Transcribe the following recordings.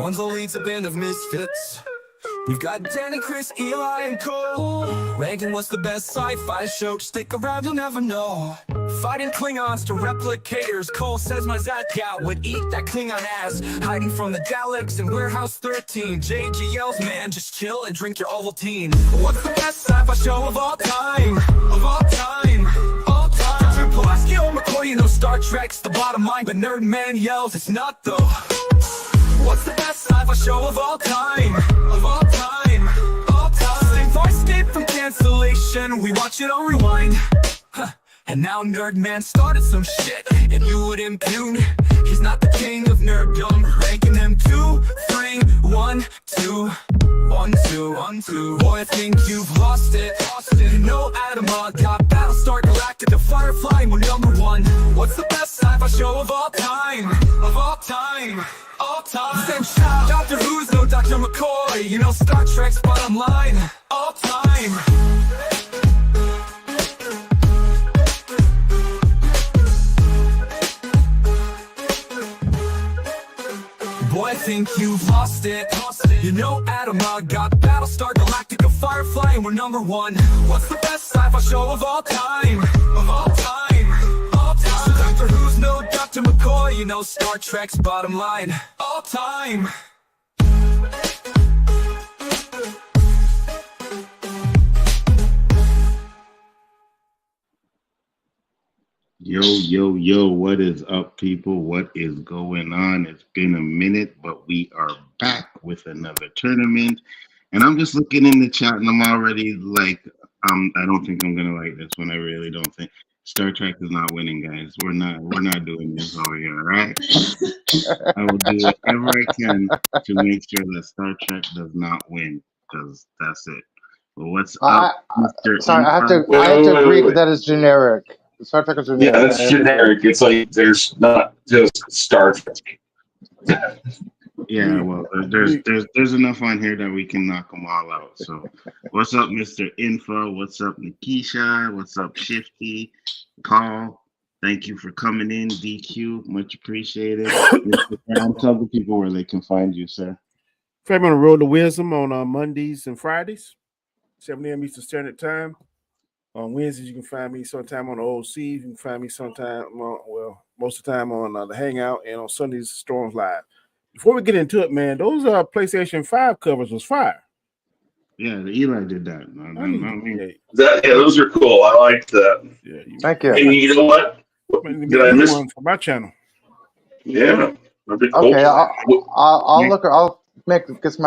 One's the leads a band of misfits. We've got Dan and Chris, Eli and Cole. Ranking what's the best sci-fi show. Stick around, you'll never know. Fighting Klingons to replicators. Cole says my Zatka would eat that Klingon ass. Hiding from the Daleks in Warehouse 13. JG yells, man, just chill and drink your Ovaltine. What's the best sci-fi show of all time? Of all time, all time. Pulaski or McCoy, you know Star Trek's the bottom line, but Nerd Man yells it's not though. What's the best sci-fi show of all time? Of all time, all time. Same for escape from cancellation. We watch it on rewind. And now Nerd Man started some shit, and you would impugn. He's not the king of nerddom. Ranking them 2, 3, 1, 2, 1, 2, 1, 2. Boy, I think you've lost it. You know Adama got Battlestar Galactica, Firefly, we're #1. What's the best sci-fi show of all time? Of all time, all time. Same shot. Doctor Who's no Dr. McCoy. You know Star Trek's bottom line. All time. Boy, I think you've lost it. You know Adama got Battlestar Galactica, Firefly, and we're #1. What's the best sci-fi show of all time? Of all time, all time. Doctor Who's no Dr. McCoy. You know Star Trek's bottom line. All time. Yo, yo, yo, what is up, people? What is going on? It's been a minute, but we are back with another tournament. And I'm just looking in the chat, and I'm already like, I don't think I'm gonna like this one. I really don't think. Star Trek is not winning, guys. We're not doing this over here, all right? I will do whatever I can to make sure that Star Trek does not win, because that's it. But what's up, Mr. Sorry, I have to agree that is generic. Star Trek is generic. Yeah, that's generic. It's like there's not just Star Trek. Yeah, well, there's enough on here that we can knock them all out. So, what's up, Mr. Info? What's up, Nikisha? What's up, Shifty? Paul? Thank you for coming in, DQ. Much appreciated. Tell the people where they can find you, sir. I'm on the Road to Wisdom on Mondays and Fridays, 7 a.m. Eastern Standard Time. On Wednesdays, you can find me sometime on the OC. You can find me sometime, most of the time on the Hangout, and on Sundays, Storms Live. Before we get into it, man, those PlayStation 5 covers was fire. Yeah, the Eli did that. Not me. Yeah, those are cool. I like that. Yeah, thank you. And you know what? Did I miss one for my channel? Yeah. Okay, I'll get some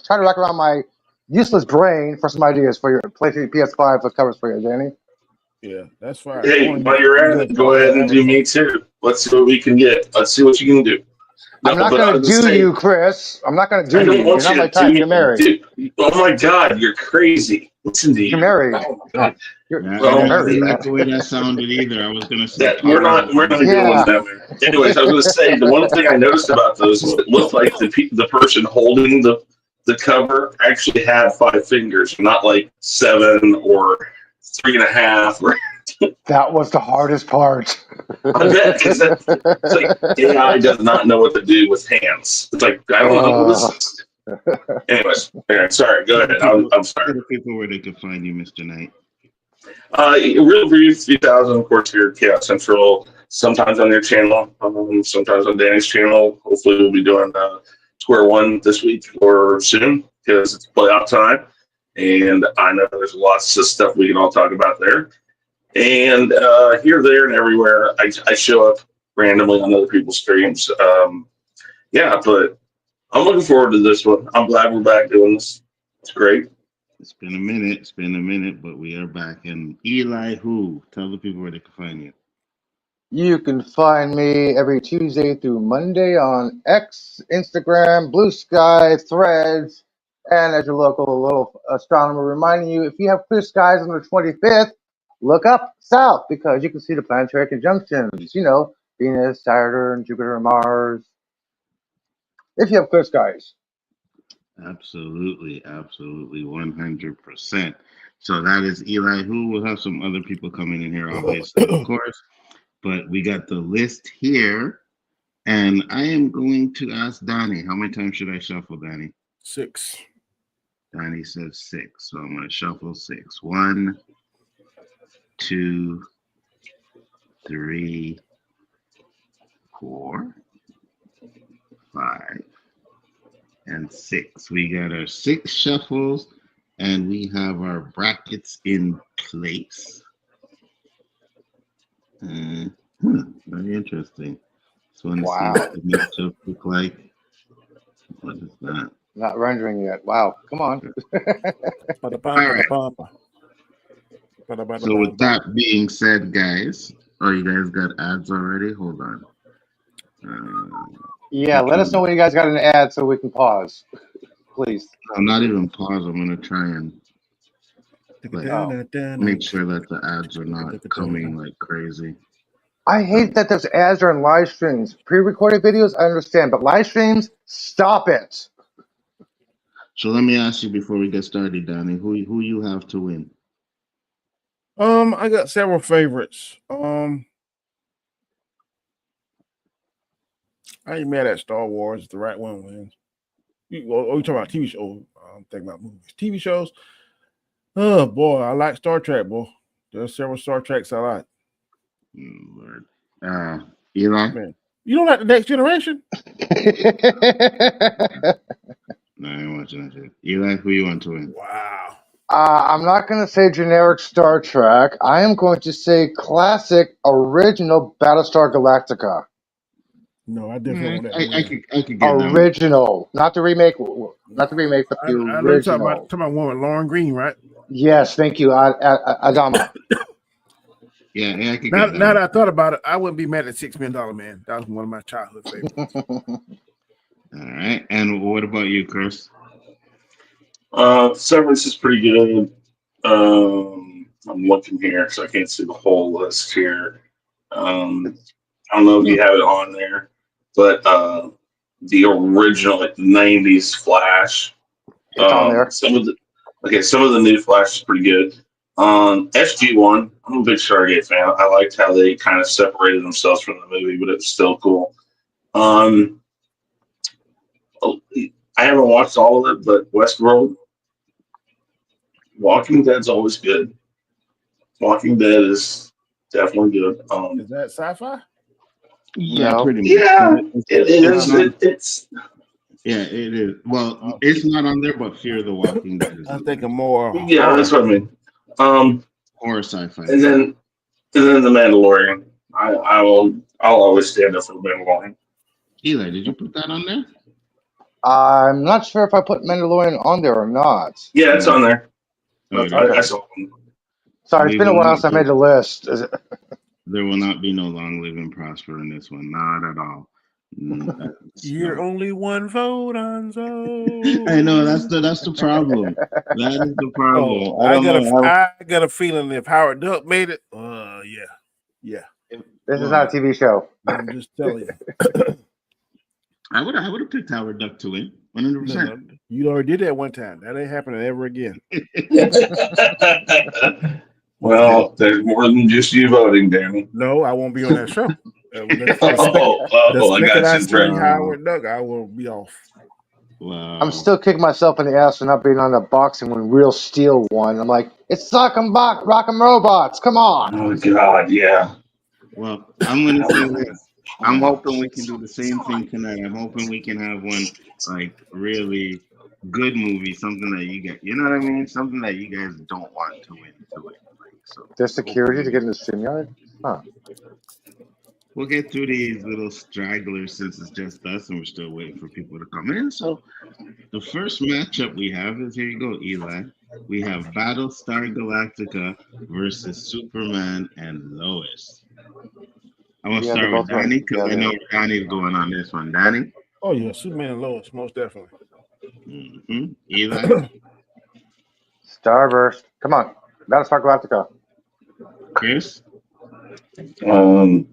try to rack around my useless brain for some ideas for your PlayStation PS5 for covers for you, Danny. Yeah, that's fine. Hey, while you're at it, go ahead and do me too. Let's see what we can get. Let's see what you can do. I'm not going to do you, Chris. I'm not going to do you. You're not my type. You're married. Oh my God, you're crazy. Listen to you. You're married. Oh God. You're married. Not the way that sounded either. I was going to say we're not going to go with that. Anyways, I was going to say the one thing I noticed about those was it looked like the person holding the cover actually had 5 fingers, not like 7 or 3.5 or that was the hardest part. I bet, because it's like AI does not know what to do with hands. It's like, I don't know what this is. Anyways, sorry, go ahead. I'm sorry. The people where they could find you, Mr. Knight. Real Brief 3000, of course, here at Chaos Central, sometimes on their channel, sometimes on Danny's channel. Hopefully we'll be doing Square One this week or soon, because it's playoff time. And I know there's lots of stuff we can all talk about there. And here, there, and everywhere, I show up randomly on other people's streams. Yeah, but I'm looking forward to this one. I'm glad we're back doing this. It's great. It's been a minute, but we are back. And Elihu, tell the people where they can find you. You can find me every Tuesday through Monday on X, Instagram, Blue Sky, Threads, and as your local little astronomer reminding you, if you have clear skies on the 25th, look up south because you can see the planetary conjunctions, you know, Venus, Saturn, Jupiter, and Mars, if you have clear skies. Absolutely, 100%. So that is Elihu. We'll have some other people coming in here, obviously, of course. But we got the list here. And I am going to ask Donnie, how many times should I shuffle, Donnie? 6. Donnie says 6. So I'm going to shuffle 6. 1, 2, 3, 4, 5, and 6. We got our 6 shuffles, and we have our brackets in place. Very interesting. So want to see what the matchup look like. What is that? Not rendering yet. Wow. Come on. All right. So with that being said, guys, you guys got ads already? Hold on. Yeah, let us know when you guys got an ad so we can pause. Please. I'm not even pause. I'm going to try and make sure that the ads are not coming like crazy. I hate that there's ads during live streams. Pre-recorded videos, I understand, but live streams, stop it. So let me ask you before we get started, Danny, who you have to win? I got several favorites. I ain't mad at Star Wars. The right one wins. You talking about TV shows? I'm thinking about movies. TV shows. Oh boy, I like Star Trek, boy. There's several Star Treks I like. Lord. Eli? Man, you don't like the Next Generation? No, I ain't watching that shit. Eli, who you want to win? Wow. I'm not going to say generic Star Trek. I am going to say classic, original Battlestar Galactica. No, I definitely want that. I could get original, not the remake, but the original. Talking about one with Lauren Green, right? Yes, thank you, Adama. Yeah, I could now get that I thought about it, I wouldn't be mad at $6 Million Man. That was one of my childhood favorites. All right, and what about you, Chris? Severance is pretty good. I'm looking here, so I can't see the whole list here. I don't know if you have it on there, but the original '90s Flash. It's on there. Some of the new Flash is pretty good. SG-1, I'm a big Stargate fan. I liked how they kind of separated themselves from the movie, but it's still cool. I haven't watched all of it, but Westworld, Walking Dead's always good. Walking Dead is definitely good. Is that Sci-Fi? Yeah, No. pretty much. Yeah, it is. Yeah, it is. Well, it's not on there, but Fear the Walking Dead is. I'm thinking more. Yeah, that's what I mean. Or sci-fi. And then The Mandalorian. I'll always stand up for The Mandalorian. Eli, did you put that on there? I'm not sure if I put Mandalorian on there or not. Yeah, it's on there. Okay. I saw them. Sorry, it's been a while since I made the list. There will not be no long live and prosper in this one. Not at all. You're only one vote, Nzo. I know that's the problem. That is the problem. I got a feeling if Howard Duck made it, yeah. This is not a TV show. I'm just telling you. I would have picked Howard Duck to win, 100%. No, you already did that one time. That ain't happening ever again. Well, there's more than just you voting, Danny. No, I won't be on that show. I got you, Howard Duck, I will be off. Wow. I'm still kicking myself in the ass for not being on the boxing when Real Steel won. I'm like, it's Rock'em Robots. Come on. Oh, God, yeah. Well, I'm going to say this. I'm hoping we can do the same thing tonight. I'm hoping we can have one, like, really good movie, something that you get, you know what I mean? Something that you guys don't want to win. So there's security to get in the StreamYard? Huh. We'll get through these little stragglers since it's just us and we're still waiting for people to come in. So the first matchup we have is, here you go, Eli. We have Battlestar Galactica versus Superman and Lois. I'm going to start with Danny because I know Danny's going on this one. Danny? Oh, yeah, Superman and Lois, most definitely. Mm-hmm. Eli? Starburst. Come on. Battlestar Galactica. Chris? Oh,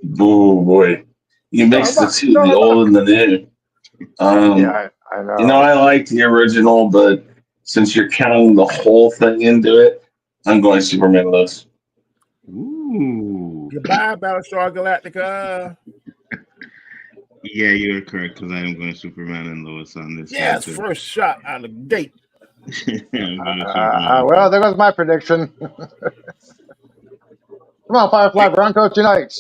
boy. You mix the two, the old and the new. Yeah, I know. You know, I like the original, but since you're counting the whole thing into it, I'm going Superman and Lois. Ooh. Ooh. Goodbye, Battlestar Galactica. Yeah, you're correct because I am going Superman and Lois on this Yes, one too. first shot out of the gate. I'm going Superman. Well, there goes my prediction. Come on, Firefly Broncos tonight.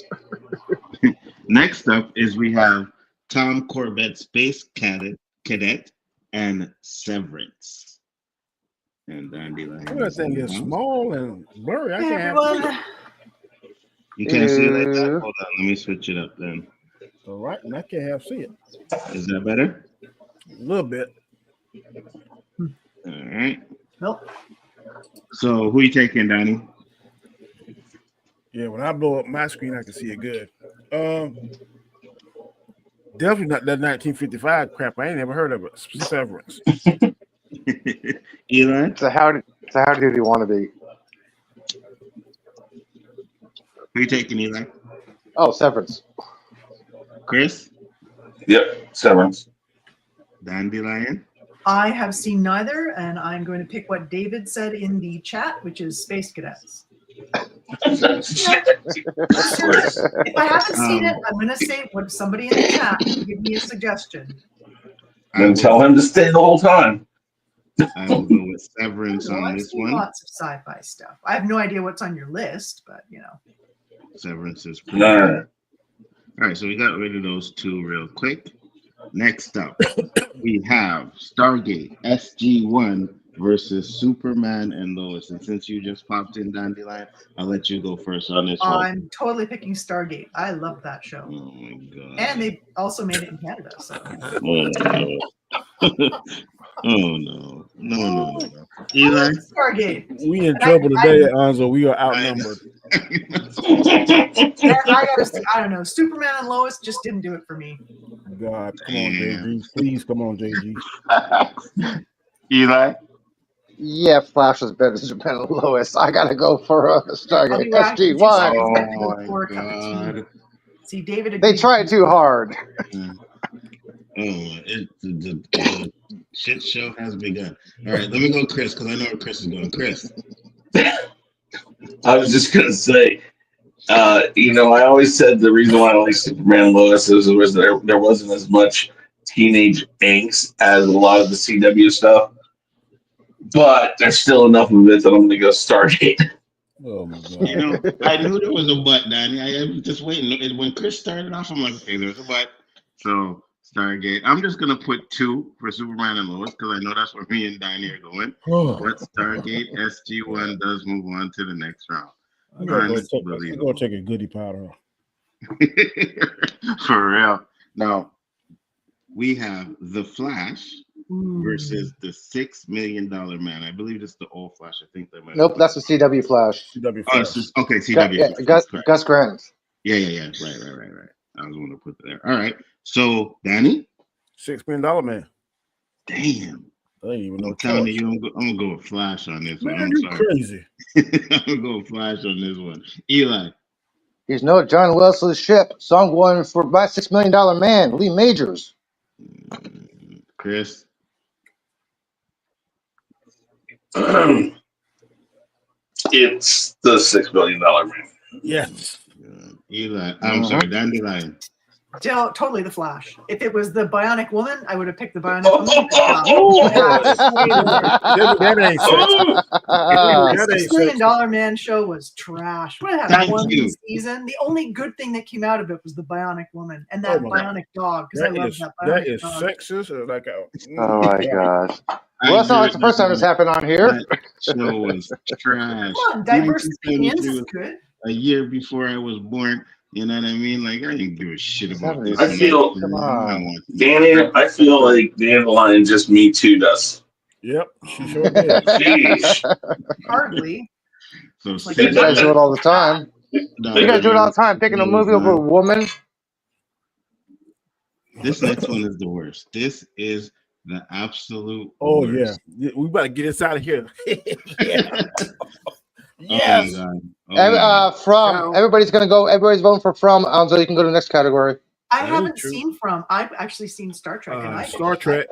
Next up is we have Tom Corbett, Space Cadet, and Severance. And Dandelion. That thing is small and blurry. I Hey, can't have everyone. it. You can't see it like that? Hold on, let me switch it up then. All right, and I can't have see it. Is that better? A little bit. All right. Nope. So who you taking, Donnie? Yeah, when I blow up my screen, I can see it good. Definitely not that 1955 crap. I ain't never heard of it. Severance. Eli? So how do you want to be? Who you taking, Eli? Oh, Severance. Chris? Yep, Severance. Dandelion? I have seen neither, and I'm going to pick what David said in the chat, which is Space Cadets. If I haven't seen it, I'm going to say what somebody in the chat give me a suggestion. And tell him to stay the whole time. I will go with Severance on I've this seen one. lots of sci-fi stuff. I have no idea what's on your list, but you know. Severance is pretty No. good. All right, so we got rid of those two real quick. Next up, we have Stargate SG-1 versus Superman and Lois. And since you just popped in, Dandelion, I'll let you go first on this one. I'm totally picking Stargate. I love that show. Oh my god! And they also made it in Canada. So. Oh no! No! Eli, Stargate. We in trouble today, Anzo. We are outnumbered. I don't know. Superman and Lois just didn't do it for me. God, come on, JG. Please, come on, JG. Eli. Yeah, Flash is better than Superman and Lois. I gotta go for Stargate SG-1. Oh my god! See, David. They tried too hard. The shit show has begun. All right, let me go, Chris, because I know where Chris is going. Chris. I was just gonna say, I always said the reason why I like Superman and Lois was there wasn't as much teenage angst as a lot of the CW stuff, but there's still enough of it that I'm gonna go Stargate. Oh my god! I knew there was a but, Danny. I was just waiting. When Chris started off, I'm like, okay, there's a but. So Stargate. I'm just gonna put 2 for Superman and Lois because I know that's where me and Danny are going. But Stargate SG-1 does move on to the next round. I'm gonna take a goodie powder. For real. Now we have The Flash versus the $6 Million Man. I believe it's the old Flash. I think that might. Nope, that's the CW Flash. CW Oh, it's just, okay, CW. Gus Grant. Yeah. Right. I was going to put it there. All right. So, Danny? $6 Million Man. Damn. I ain't even know. I'm telling you, I'm going to go with Flash on this one. Man, I'm you sorry. crazy. I'm going to go with Flash on this one. Eli? He's no John Wesley's ship. So I'm going for my $6 Million Man, Lee Majors. Chris? It's the $6 billion man. Yes. Eli. I'm sorry, Dandelion. Totally the Flash. If it was the Bionic Woman, I would have picked the Bionic Woman. That ain't sense. The $6 Million Man show was trash. What had one season? The only good thing that came out of it was the Bionic Woman and that Bionic dog. Because I love that Bionic That is dog. sexist. Or like oh my gosh. Well, that's not like the first time this happened on here. That show was trash. Come on, diverse opinions is good. A year before I was born. You know what I mean? Like, I didn't give a shit about this. I feel, Come on. Danny, I feel like Dandelion just Me Too does. Yep, she sure did. Sheesh. Hardly. So, You guys do it all the time. No, You guys do it all the time, picking a movie over a woman. This next one is the worst. This is the absolute worst. Yeah. We better get this out of here. Yeah. Yes. Everybody's gonna go. Everybody's voting for From. So you can go to the next category. I haven't seen From. I've actually seen Star Trek. Star Trek.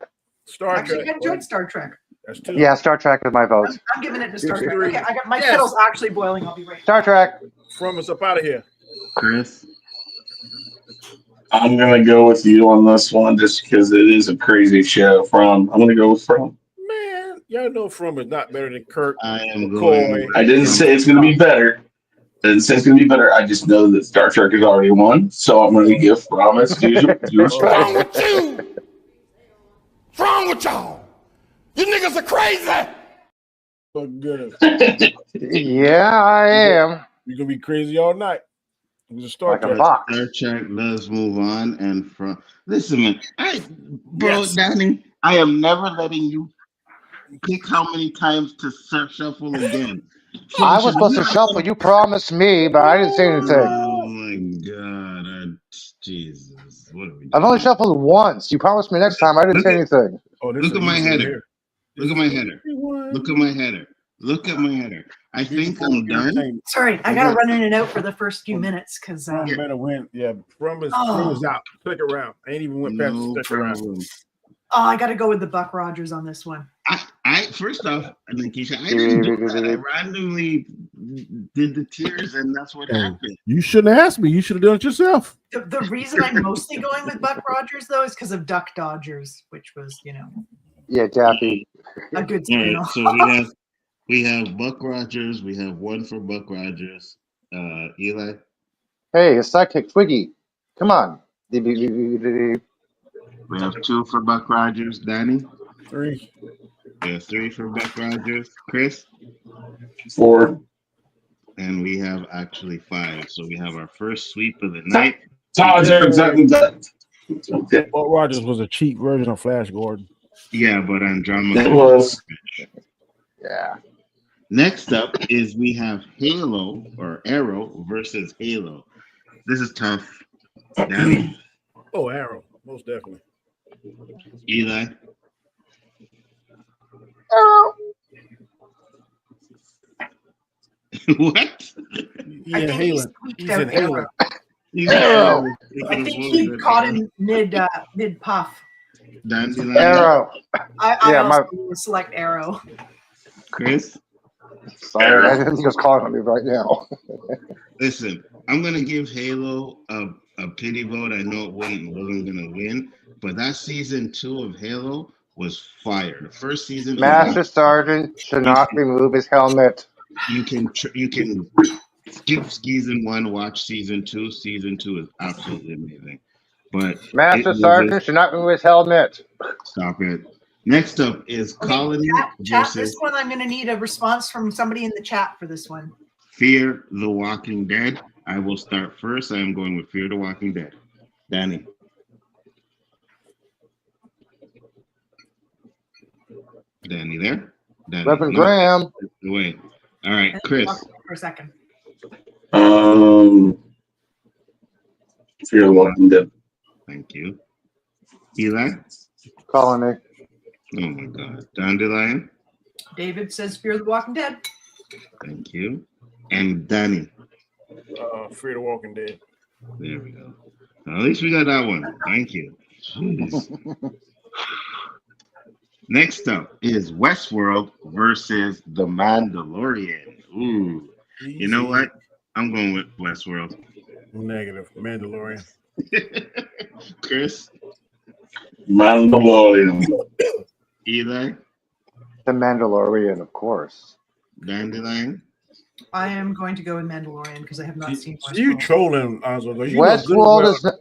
I enjoyed Star Trek. That's 2. Yeah, Star Trek is my vote. I'm giving it to Star Trek. Okay, I got my kettle's actually boiling. I'll be right back. Star Trek. From us up out of here. Chris. I'm gonna go with you on this one just because it is a crazy show. I'm gonna go with From. Man, y'all know From is not better than Kirk. I am McCoy. going. I didn't say it's gonna be better. I didn't say it's gonna be better. I just know that Star Trek has already won, so I'm gonna give From its due What's wrong respect. with you? What's wrong with y'all? You niggas are crazy. Look good. Yeah, I am. You're gonna be crazy all night. It was a Star Like a Trek. fox. Star Trek does move on, and from listen, man, Yes. Danny, I am never letting you pick how many times to shuffle again. I was supposed to shuffle. You promised me, but I didn't say anything. Oh my God, Jesus! What are we doing? I've only shuffled once. You promised me next time. I didn't say anything. Oh, this Look is at my easy header. here. Look at my header. Look at my header. Look at my header. I think I'm done. Sorry, I gotta run in and out for the first few minutes because From better win. Yeah, From is out. Click around. I ain't even went past No the second round. problem. I gotta go with the Buck Rogers on this one. I first off, Nikisha, I didn't do that. I randomly did the tiers, and that's what happened. You shouldn't ask me. You should have done it yourself. The reason I'm mostly going with Buck Rogers though is because of Duck Dodgers, which was Yeah, Daffy. a good All right, spin-off. so we have Buck Rogers. We have one for Buck Rogers. Eli. Hey, his sidekick Twiggy. Come on. We have two for Buck Rogers. Danny. 3. We have 3 for Buck Rogers. Chris. 4. And we have actually 5. So we have our first sweep of the night. Todd's exactly that. Buck Rogers was a cheap version of Flash Gordon. Yeah, but Andromeda. It was. Yeah. Next up is we have Halo or Arrow versus Halo. This is tough. Danny. Oh, Arrow. Most definitely. Eli. Arrow. What? Yeah, I think Halo. he squeaked He's out in Halo. Arrow. Arrow. I think he caught him mid puff. Dandelion. Arrow. I Yeah, also would select Arrow. Chris. Sorry, I didn't think he was calling on me right now. Listen, I'm gonna give Halo a pity vote. I know it wasn't gonna win, but that season 2 of Halo was fire. The first season. Master Sergeant should not remove his helmet. You can skip season 1, watch season 2. Season 2 is absolutely amazing. But Master Sergeant should not remove his helmet. Stop it. Next up is Colony Chat, versus this one I'm going to need a response from somebody in the chat for this one. Fear the Walking Dead. I will start first. I am going with Fear the Walking Dead. Danny. Danny there? Danny. Reverend Graham. Wait. All right, Chris. For a second. Fear the Walking Dead. Thank you. Eli? Colony. Oh my God. Dandelion? David says Fear the Walking Dead. Thank you. And Danny? Fear the Walking Dead. There we go. At least we got that one. Thank you. Jeez. Next up is Westworld versus The Mandalorian. Ooh. You know what? I'm going with Westworld. Negative. Mandalorian. Chris? Mandalorian. Eli? The Mandalorian, of course. Dandelion? I am going to go with Mandalorian because I have not seen Westworld. You trolling, Nzo. Westworld is not,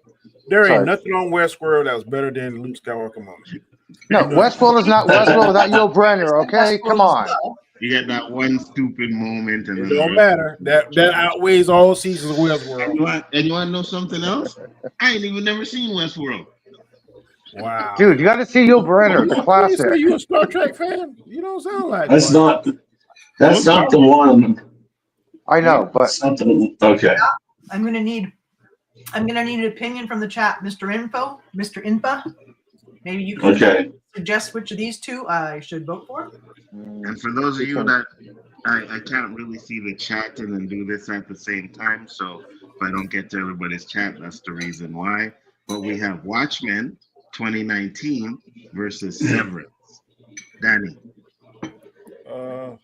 there ain't sorry. nothing on Westworld that was better than Luke Skywalker moment. No, Westworld is not Westworld without Yul Brenner, okay? Westworld Come as on. well. You got that one stupid moment, and It then don't matter. That outweighs all seasons of Westworld. And you want to know something else? I ain't even never seen Westworld. Wow. Dude, you got to see Yul Brenner, the You classic. say you a Star Trek fan? You don't sound like That's one. That's not the one. I know, but That's not the, okay. I'm gonna need an opinion from the chat, Mr. Infa. Maybe you can suggest which of these two I should vote for. And for those of you that I can't really see the chat and then do this at the same time, so if I don't get to everybody's chat, that's the reason why. But we have Watchmen 2019 versus Severance. Danny. I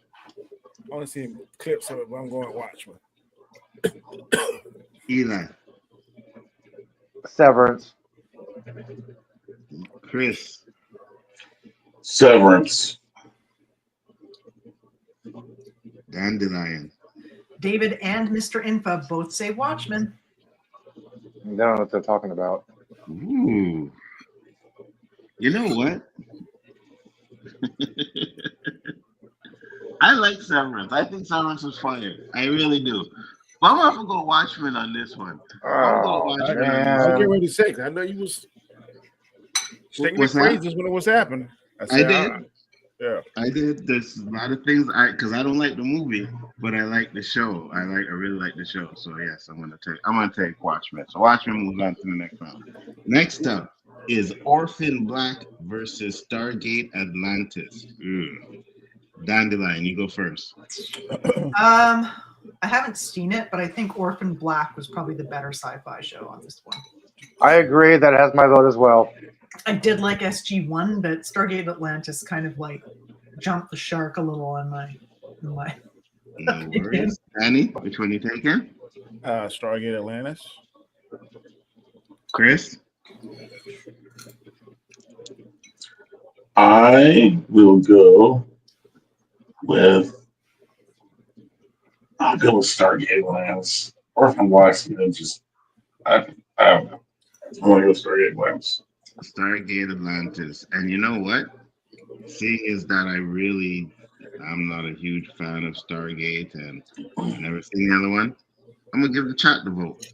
only seen clips of it, but I'm going to Watchmen. Eli, Severance. Chris, Severance. Dandelion. David and Mr. Infa both say Watchmen. They don't know what they're talking about. Ooh. You know what? I like Severance. I think Severance was fire. I really do. But I'm gonna go Watchmen on this one. I'm gonna go Oh, Watchmen on man. this I get one. ready to say, I know you was singing What's the that? praises when it was happening. I said, did. Yeah. I did. There's a lot of things because I don't like the movie, but I like the show. I really like the show. So yes, I'm gonna take Watchmen. So Watchmen moves on to the next round. Next up is Orphan Black versus Stargate Atlantis. Dandelion, you go first. I haven't seen it, but I think Orphan Black was probably the better sci-fi show on this one. I agree. That has my vote as well. I did like SG-1, but Stargate Atlantis kind of like jumped the shark a little on my. No worries. Danny, which one you taking? Stargate Atlantis. Chris? I will go with. I'll go with Stargate Atlantis. Orphan Black's just. I don't know. I'm gonna go Stargate Atlantis. Stargate Atlantis. And you know what? Seeing is that I'm not a huge fan of Stargate and I've never seen the other one. I'm gonna give the chat the vote.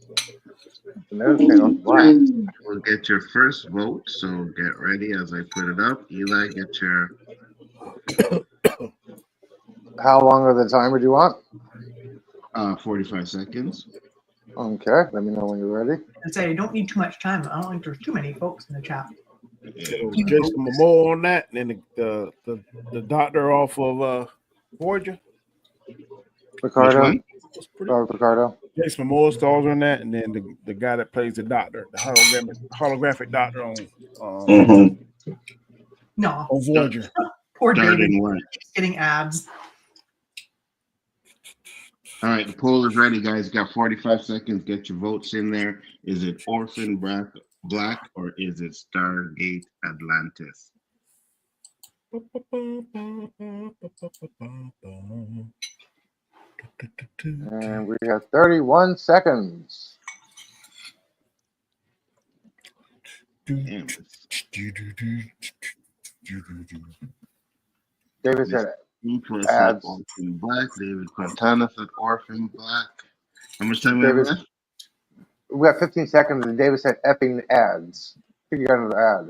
We'll get your first vote, so get ready as I put it up. Eli, get your. How long of the timer do you want? 45 seconds. Okay, let me know when you're ready. I say I don't need too much time. I don't think there's too many folks in the chat. Jason Momoa on that, and then the doctor off of Voyager. Ricardo. Ricardo. Jason Momoa stars on that, and then the guy that plays the doctor, the holographic doctor on No. on Voyager. Poor David. What? He's getting abs. All right, the poll is ready, guys. You got 45 seconds. Get your votes in there. Is it Orphan Black or is it Stargate Atlantis? And we have 31 seconds. Damn. David said ads. Orphan Black. David Quintana said Orphan Black. How much time we have left? We have 15 seconds, and David said effing ads. I think you got another ad.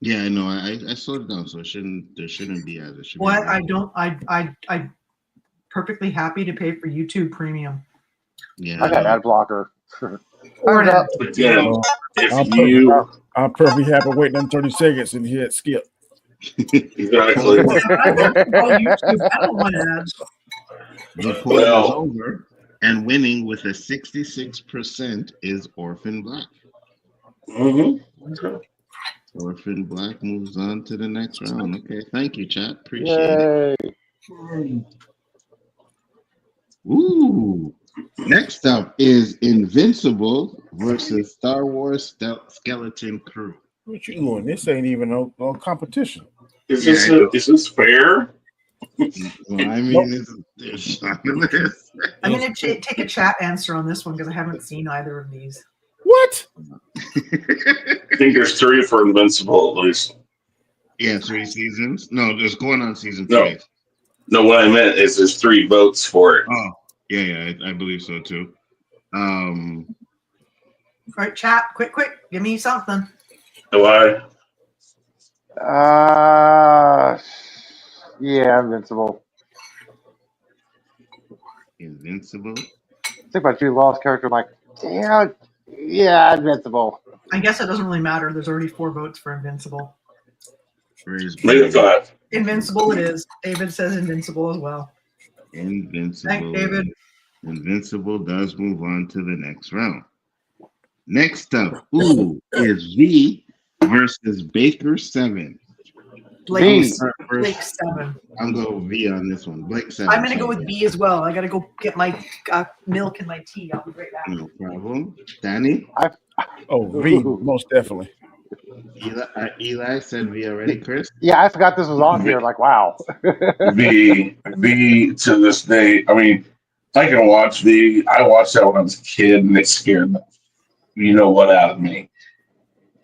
Yeah, I know. I slowed it down, so there shouldn't be ads. What? I'm perfectly happy to pay for YouTube Premium. Yeah, I got ad blocker. Or an ad. I'm perfectly happy waiting on 30 seconds and hit skip. Exactly. I don't want ads. The poll is over, and winning with a 66% is Orphan Black. Orphan Black moves on to the next round. Okay, thank you, chat. Appreciate it. Ooh. Next up is Invincible versus Star Wars Skeleton Crew. What you doing? This ain't even no competition. Is this fair? Well, I mean, there's I'm going to take a chat answer on this one because I haven't seen either of these. What? I think there's 3 for Invincible at least. Yeah, 3 seasons. No, there's going on season 3. No, what I meant is there's 3 votes for it. Oh, yeah, I believe so too. All right, chat, quick, give me something. Why? Yeah, Invincible. Invincible. Think about Jude Law's character. I'm like, yeah, Invincible. I guess it doesn't really matter. There's already 4 votes for Invincible. Make it 5. Invincible it is. David says Invincible as well. Invincible. Thanks, David. Invincible does move on to the next round. Next up, is V versus Baker 7. Blake, B. Blake 7. I'm going with V on this one. Blake 7. I'm gonna go with B as well. I gotta go get my milk and my tea. I'll be right back. No problem. Danny? Oh, V, most definitely. Eli said V already. Chris? Yeah, I forgot this was on here. Like, wow. V to this day. I mean, I can watch V. I watched that when I was a kid, and it scared what out of me.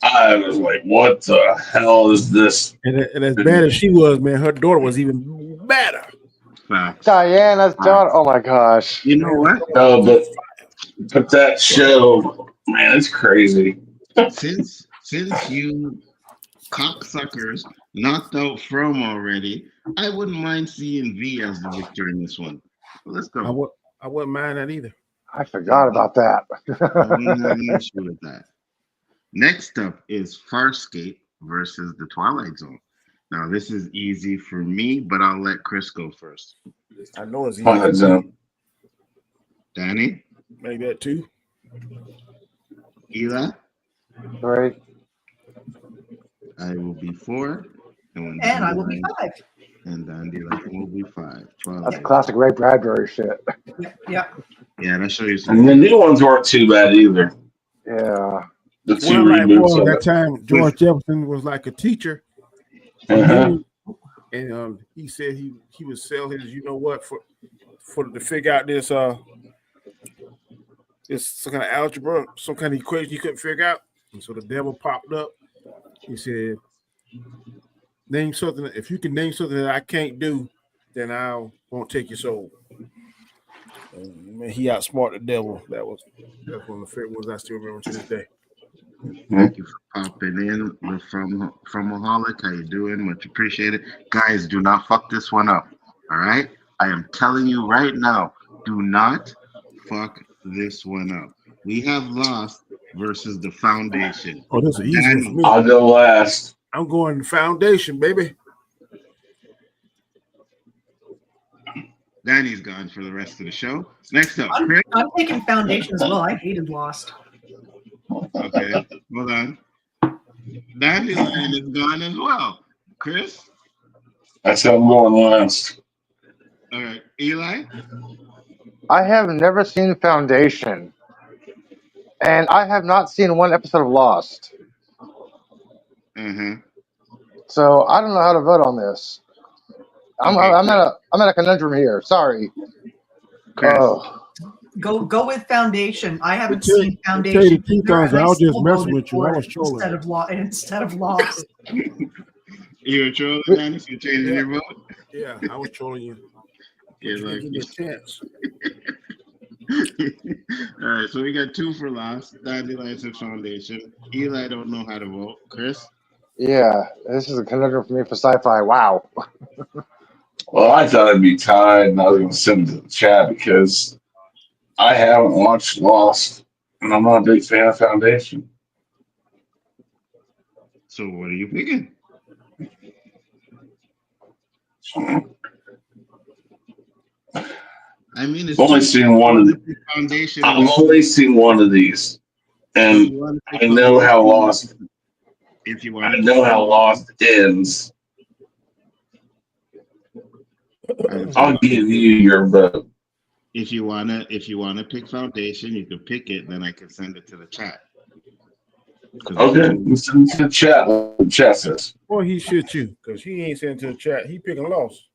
I was like, "What the hell is this?" And as bad as she was, man, her daughter was even better. Facts. Diana's daughter. Oh my gosh. You know what? No, but that show, man, it's crazy. Since you cocksuckers knocked out From already, I wouldn't mind seeing V as the victor in this one. Let's go. I wouldn't mind that either. I forgot about that. I wouldn't have an issue with that. Next up is Farscape versus the Twilight Zone. Now, this is easy for me, but I'll let Chris go first. I know it's Twilight easy. Zone. Danny? Make that 2. Eli? 3. I will be 4. And I will be 5. And Dandelion will be 5. 12. That's classic Ray Bradbury shit. Yeah. Yeah, that shows you And the something. new ones weren't too bad either. Yeah. The two Well, like, reboots boy, of that it. time George Jefferson was like a teacher. Uh-huh. And he said he would sell his, for to figure out this some kind of algebra, some kind of equation he couldn't figure out. And so the devil popped up. He said, "Name something. If you can name something that I can't do, then I won't take your soul." And, man, he outsmarted the devil. That's one of the favorite ones I still remember to this day. Thank you for popping in. We're from Maholic. How you doing? Much appreciated. Guys, do not fuck this one up. All right? I am telling you right now, do not fuck this one up. We have Lost versus the Foundation. Oh, this is easy for me. I'll go last. I'm going Foundation, baby. Danny's gone for the rest of the show. Next up, Chris. I'm taking Foundation as well. I hated Lost. Okay, hold on. Dandelion is gone as well. Chris? That's how I'm going last. All right. Eli? I have never seen Foundation. And I have not seen one episode of Lost. Mm-hmm. So I don't know how to vote on this. I'm at a conundrum here. Sorry. Chris? Oh. Go with Foundation. I haven't To tell seen you Foundation. the truth, either, and I was just still messing voted with you. for I it was trolling. instead of Lost. You're trolling, Danny? You're changing your vote? Yeah, I was trolling you. Yeah, You like give me a chance. All right, so we got 2 for Lost. Dandelion said Foundation. Eli don't know how to vote. Chris? Yeah, this is a conundrum for me for sci-fi. Wow. Well, I thought it'd be tied, and I was going to send it to the chat because I haven't watched Lost, and I'm not a big fan of Foundation. So what are you picking? I mean, it's I've only seen one of the. Foundation. I've only seen one of these, and I know how Lost. If you want, I know how Lost ends. I'll give you your vote. If you wanna pick Foundation, you can pick it. Then I can send it to the chat. Okay, listen to the chat. What the chat says. Boy, he shit you because he ain't sent to the chat. He picking Lost.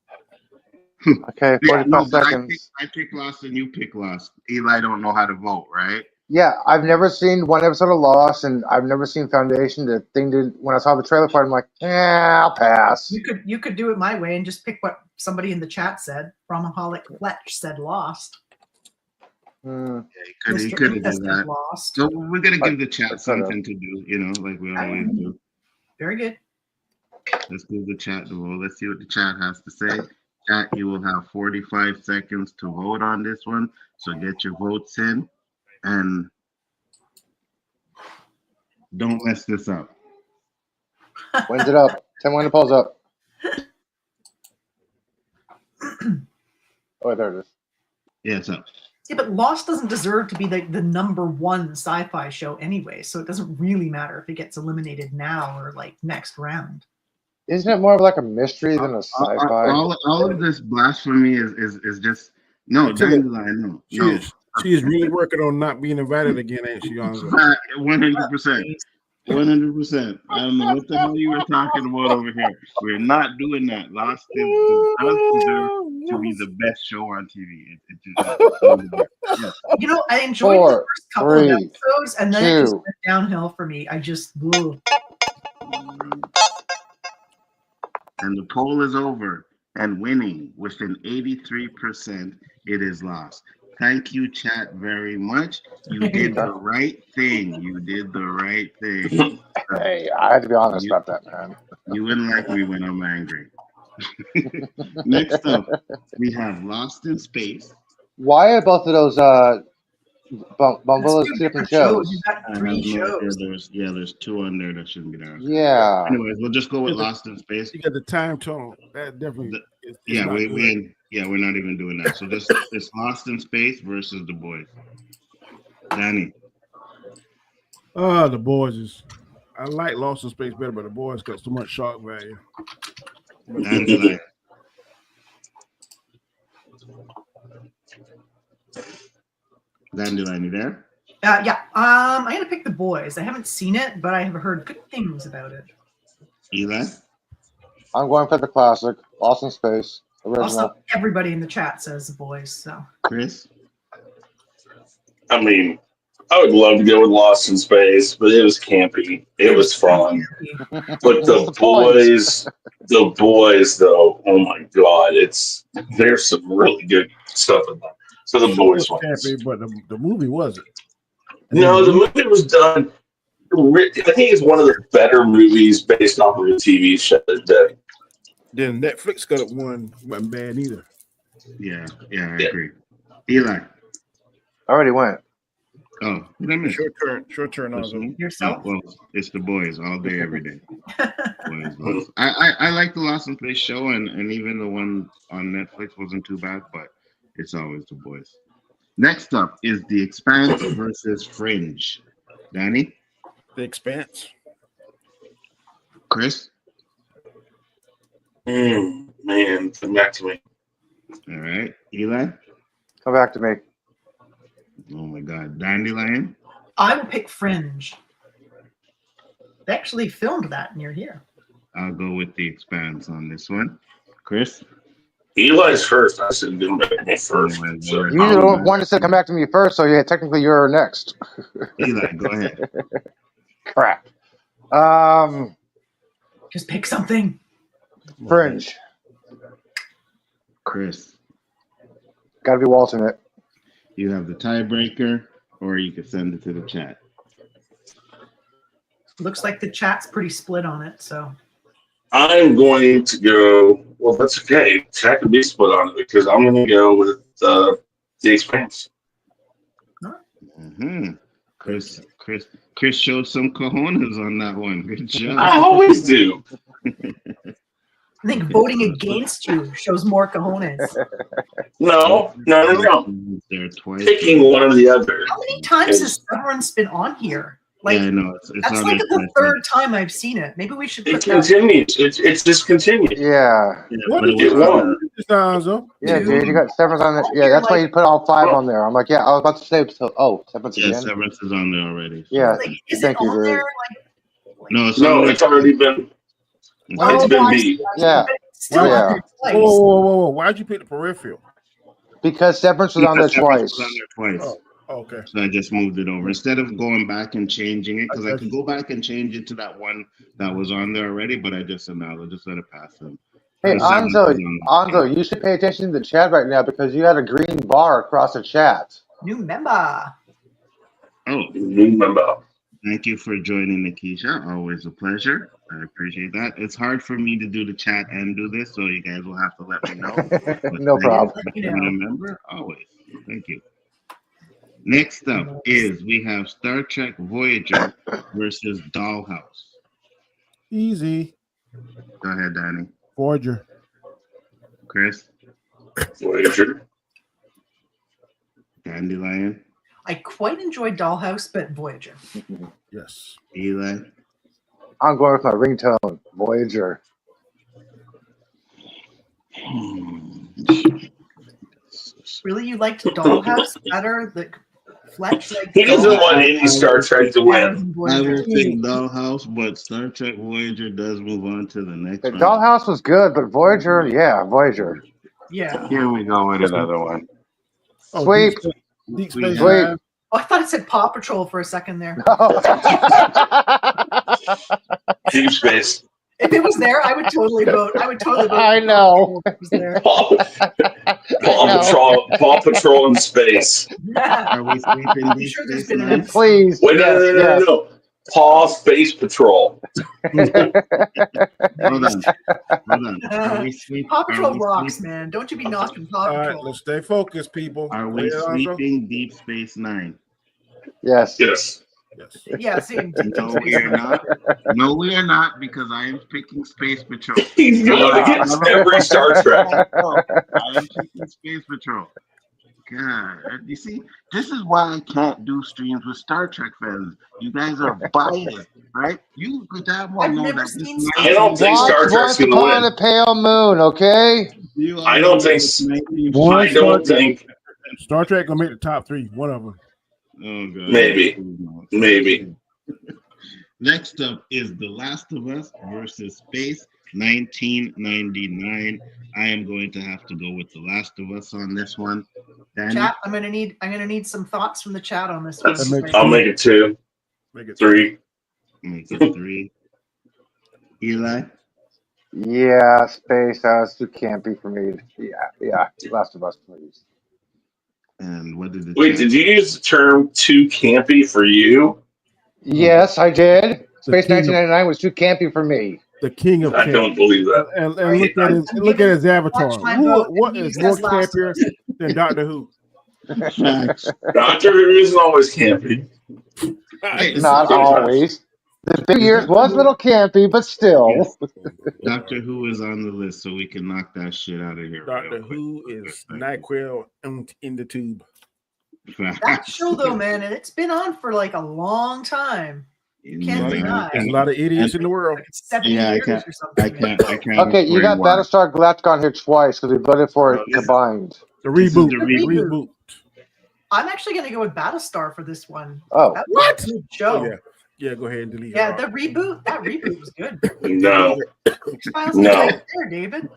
Okay, 45 seconds. I pick Lost and you pick Lost. Eli don't know how to vote, right? Yeah, I've never seen one episode of Lost, and I've never seen Foundation. The thing did when I saw the trailer part, I'm like, I'll pass. You could do it my way and just pick what somebody in the chat said. Brahmaholic Fletch said Lost. Yeah, he Mr. could have Inca done said that. Lost. So we're gonna give the chat something to do, like we always do. Very good. Let's give the chat the vote. Let's see what the chat has to say. Chat, you will have 45 seconds to vote on this one. So get your votes in and don't mess this up. When's it up? Tell me when the poll's up. Oh, there it is. Yeah, it's up. Yeah, but Lost doesn't deserve to be the number one sci-fi show anyway, so it doesn't really matter if it gets eliminated now or like next round. Isn't it more of like a mystery than a sci-fi? All of this blasphemy is just no Dandelion. No. She is really working on not being invited again, ain't she, Gonzo? 100%. 100%. I don't know what the hell you were talking about over here. We're not doing that. Lost does deserve to be the best show on TV. Yes. You know, I enjoyed the first couple of episodes, and then it just went downhill for me. I just blew. And the poll is over and winning with an 83%. It is Lost. Thank you, chat, very much. You did the right thing. You did the right thing. Hey, I had to be honest about that, man. You wouldn't like me when I'm angry. Next up, we have Lost in Space. Why are both of those Bumble is two different shows? You've got 3 shows. There's 2 on there that shouldn't be there. Yeah. Anyways, we'll just go with Lost in Space. You got the time tunnel. That definitely. We're not even doing that. So just it's Lost in Space versus The Boys. Danny. The Boys is. I like Lost in Space better, but The Boys got too much shock value. Dandelion. Dandelion, you there? Yeah. I'm gonna pick The Boys. I haven't seen it, but I have heard good things about it. Eli? I'm going for the classic, Lost in Space, original. Also, everybody in the chat says The Boys. So. Chris? I mean, I would love to go with Lost in Space, but it was campy. It was fun. But the boys, though, oh my God, there's some really good stuff in there. So The Boys won. But the movie wasn't. No, the movie was done. I think it's one of the better movies based off of a TV show today. Then Netflix got one. Wasn't bad either. Yeah, I agree. Eli? I already went. Oh, what I miss? Short turn on yourself. Well, it's The Boys all day, every day. I like the Lost in Space show, and even the one on Netflix wasn't too bad, but it's always The Boys. Next up is The Expanse versus Fringe. Danny? The Expanse. Chris? Man, come back to me. All right. Eli? Come back to me. Oh my God. Dandelion? I will pick Fringe. They actually filmed that near here. I'll go with The Expanse on this one. Chris? Eli's first. I said come back to me first. You don't want to say come back to me first, so yeah, technically you're next. Eli, go ahead. Crap. Just pick something. Fringe. Chris? Gotta be Walton it. You have the tiebreaker, or you can send it to the chat. Looks like the chat's pretty split on it, so. I'm going to go. Well, that's okay. Chat can be split on it because I'm going to go with The Expanse. Mm-hmm. Chris showed some cojones on that one. Good job. I always do. I think voting against you shows more cojones. No. There twice. Picking one or the other. How many times has Severance been on here? Like, yeah, no, it's that's like the third time I've seen it. Maybe we should. It continues. It's discontinued. Yeah. Yeah, dude, you got Severance on there. Yeah, that's why you put all 5 on there. I'm like, yeah, I was about to say, Severance again. Yeah, Severance is on there already. So. Yeah, like, is thank it you, on dude. there? No, it's already been. It's been beat. Yeah. Whoa. Why'd you pick the Peripheral? Because Severance was on there twice. Oh, okay. So I just moved it over instead of going back and changing it because I could go back and change it to that one that was on there already, but I just said no, I'll just let it pass them. Hey, Anzo, you should pay attention to the chat right now because you had a green bar across the chat. New member. Oh, New member. Thank you for joining, Nikisha. Always a pleasure. I appreciate that. It's hard for me to do the chat and do this, so you guys will have to let me know. No problem. Remember, always. Thank you. Next up is we have Star Trek Voyager versus Dollhouse. Easy. Go ahead, Danny. Voyager. Chris. Voyager. Dandelion. I quite enjoyed Dollhouse, but Voyager. Yes. Eli. I'm going with my ringtone, Voyager. Really, you liked Dollhouse better? The Fletch like He doesn't want any Star Trek to better win. than I Voyager. will take Dollhouse, but Star Trek Voyager does move on to the next The round. Dollhouse was good, but Voyager, yeah, Voyager. Yeah. Here we go with another one. Oh, Sweep. Deep We Space have- Sweep. Nine. Oh, I thought it said Paw Patrol for a second there. Deep Space. If it was there, I would totally vote. I would totally vote. I for know. Paw Patrol if it was there. Paw Patrol in space. Are we sweeping I'm Deep sure there's Space been an Nine? episode. Please. Wait, yes, yes. no. Paw Space Patrol. Hold on. Are we sweeping? Paw Patrol rocks, man. Don't you be knocking Paw All right, Patrol. let's stay focused, people. Are we sweeping Deep Space Nine? Yes. Yes. Yes. Yeah, same. No, we are not. No, we are not, because I am picking Space Patrol. He's going against every Star Trek. I am picking Space Patrol. God, you see, this is why I can't do streams with Star Trek fans. You guys are biased, right? You could damn well I've know never that seen this Star I don't think Watch Star Trek's Once going Upon to a Pale Moon, okay? You I don't think. One I don't think. Star Trek gonna make the top 3. One of them. Oh, God. Maybe. Next up is The Last of Us versus Space 1999. I am going to have to go with The Last of Us on this one. Danny? Chat, I'm gonna need some thoughts from the chat on this one. I'll make it 2. Make it 3. Make it 3. Eli? Yeah, Space. That's too campy for me. Yeah. Last of Us, please. And what did it Wait, did you use the term too campy for you? Yes, I did. Space king of- 1999 was too campy for me. The king of I camp. don't believe that. And look at his avatar. Watch my vote, What and he is more says Last of campier Us. than Doctor Who? Facts. Doctor Who isn't always campy. Not always. The big years was a little campy, but still. Yes. Doctor Who is on the list, so we can knock that shit out of here. Doctor Who is NyQuil in the tube. That show though, man, and it's been on for like a long time. Can't deny. There's a lot of idiots in the world. Like 70 Yeah, I years can't- or something. I can't. Okay, you got explain why. Battlestar Galactica on here twice because we voted for it combined. The This is reboot. the The reboot. reboot. I'm actually gonna go with Battlestar for this one. Oh, That was a good show. Oh, yeah. Yeah, go ahead and delete Yeah, her. the reboot. That reboot was good. No. X-Files No. is right there, David.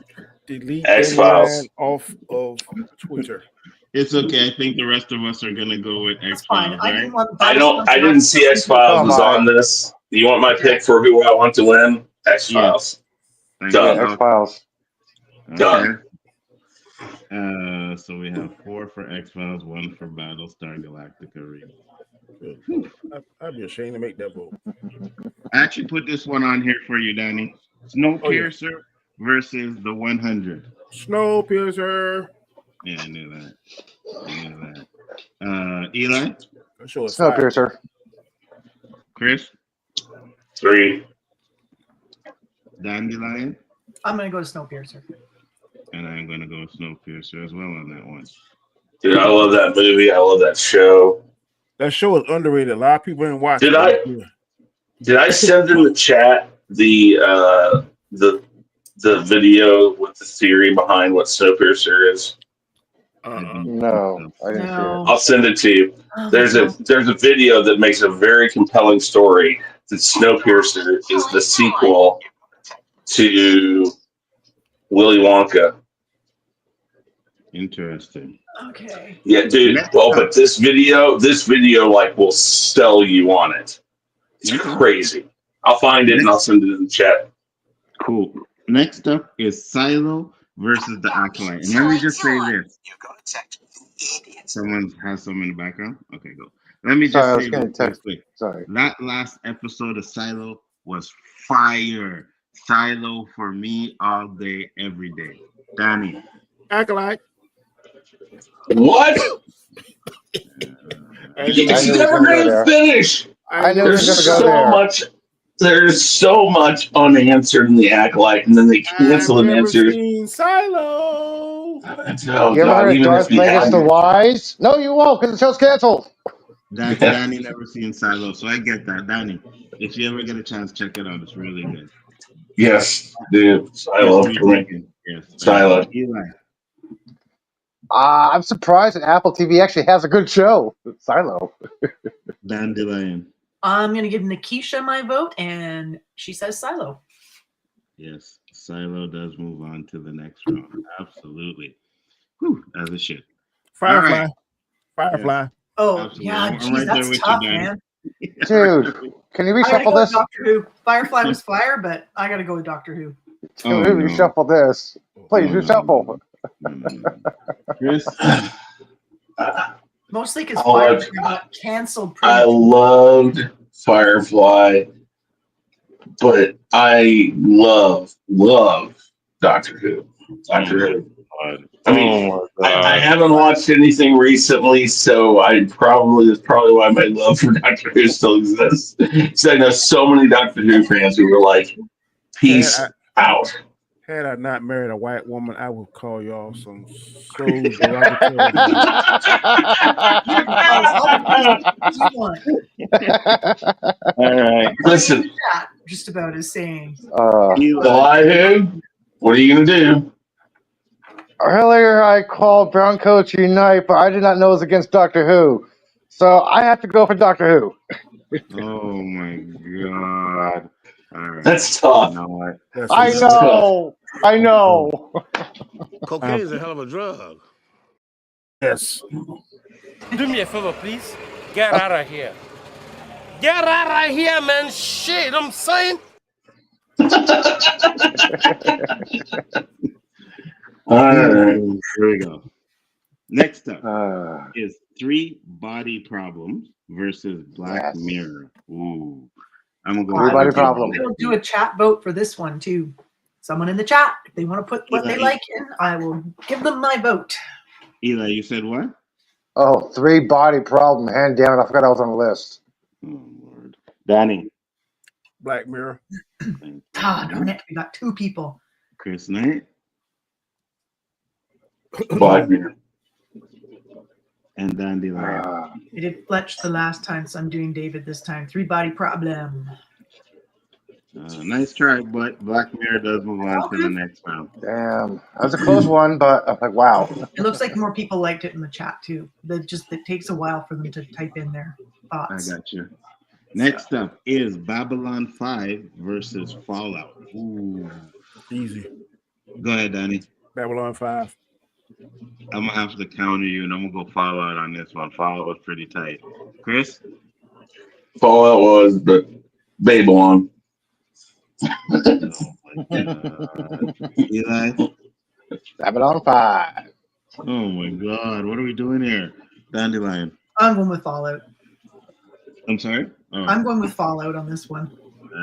Delete X-Files. that line off of Twitter. It's okay. I think the rest of us are gonna go with That's X fine. Files, I right? didn't want. I didn't see X Files was on this. You want my pick for who I want to win? X Files. Thank Done. you. X Files. Done. So we have 4 for X Files, 1 for Battlestar Galactica reboot. I'd be ashamed to make that vote. I actually put this one on here for you, Danny. Snowpiercer versus the 100. Snowpiercer. Yeah, I knew that. Eli, That show is fire. Snowpiercer. Chris, 3. Dandelion, I'm gonna go to Snowpiercer. and I'm gonna go with Snowpiercer as well on that one. Dude, I love that movie. I love that show. That show is underrated. A lot of people didn't watch Did it. Did I send in the chat the video with the theory behind what Snowpiercer is? No, I didn't see No. I'll send it to you. Oh, There's a video that makes a very compelling story that Snowpiercer is the sequel to Willy Wonka. Interesting. Okay. Yeah, dude. Well, but this video like will sell you on it. It's crazy. I'll find it and I'll send it in the chat. Cool. Next up is Silo versus the Acolyte. And let me just say this. Someone has some in the background? Okay, go. Let me Sorry, I was just say getting this real text. quick. Sorry. That last episode of Silo was fire. Silo for me all day, every day. Danny. Acolyte. What? He's never gonna finish. I knew he was There's gonna go so there. much. There's so much unanswered in the Acolyte, and then they cancel I've an never answer. seen Silo. Oh, You ever God, heard even Darth if you Plagueis the hadn't. Wise? No, you won't, because the show's canceled. Danny never seen Silo, so I get that. Danny, if you ever get a chance, check it out. It's really good. Yes, dude. I love it. Yes. Silo. Eli. I'm surprised that Apple TV actually has a good show. Silo. Dandelion. I'm going to give Nikisha my vote, and she says Silo. Yes. Silo does move on to the next round. Absolutely. Whew, as it should. Firefly. All right. Firefly. Yes. Oh, Absolutely. yeah, I'm geez, right there that's with you, tough, Danny. man. Dude, can you I gotta reshuffle go with this? Doctor Who. Firefly was fire, but I got to go with Doctor Who. Can Oh, we no. reshuffle this? Please No, no, reshuffle. no. Chris? Mostly because Oh, Firefly got canceled pretty I loved Firefly, but I love Doctor Who. Doctor Who. God. I mean, Oh, my God. I haven't watched anything recently, so that's probably why my love for Doctor Who still exists. Because I know so many Doctor Who fans who were like, "Peace out." Had I not married a white woman, I would call y'all some so derogatory. All right. Listen, just about is saying. Elihu, what are you gonna do? Earlier, I called Brown Coats Unite, but I did not know it was against Doctor Who. So I have to go for Doctor Who. Oh, my God. All right. That's tough. You know what? I know. I know. Cocaine is a hell of a drug. Yes. Do me a favor, please. Get out of here. Get out of here, man. Shit, I'm saying. All right. Here we go. Next up is 3 Body Problems versus Black Mirror. Ooh. I'm going to go with Problem. I will do a chat vote for this one, too. Someone in the chat, if they want to put what they like in, I will give them my vote. Eli, you said what? Oh, 3 Body Problem. Hand damn it, I forgot I was on the list. Oh, Lord. Danny. Black Mirror. Ah, darn it. We got 2 people. Chris Knight. Black Mirror. And Dandelion. I did Fletch the last time, so I'm doing David this time. 3 Body Problem. Nice try, but Black Mirror does move on to the next round. Damn. That was a close one, but I'm like, wow. It looks like more people liked it in the chat, too. It takes a while for them to type in their thoughts. I got you. Next up is Babylon 5 versus Fallout. Ooh. Easy. Go ahead, Danny. Babylon 5. I'm going to have to counter you, and I'm going to go Fallout on this one. Fallout was pretty tight. Chris? Fallout was the Babylon. Eli? Babylon 5. Oh, my God. What are we doing here? Dandelion. I'm going with Fallout. I'm sorry? Oh. I'm going with Fallout on this one.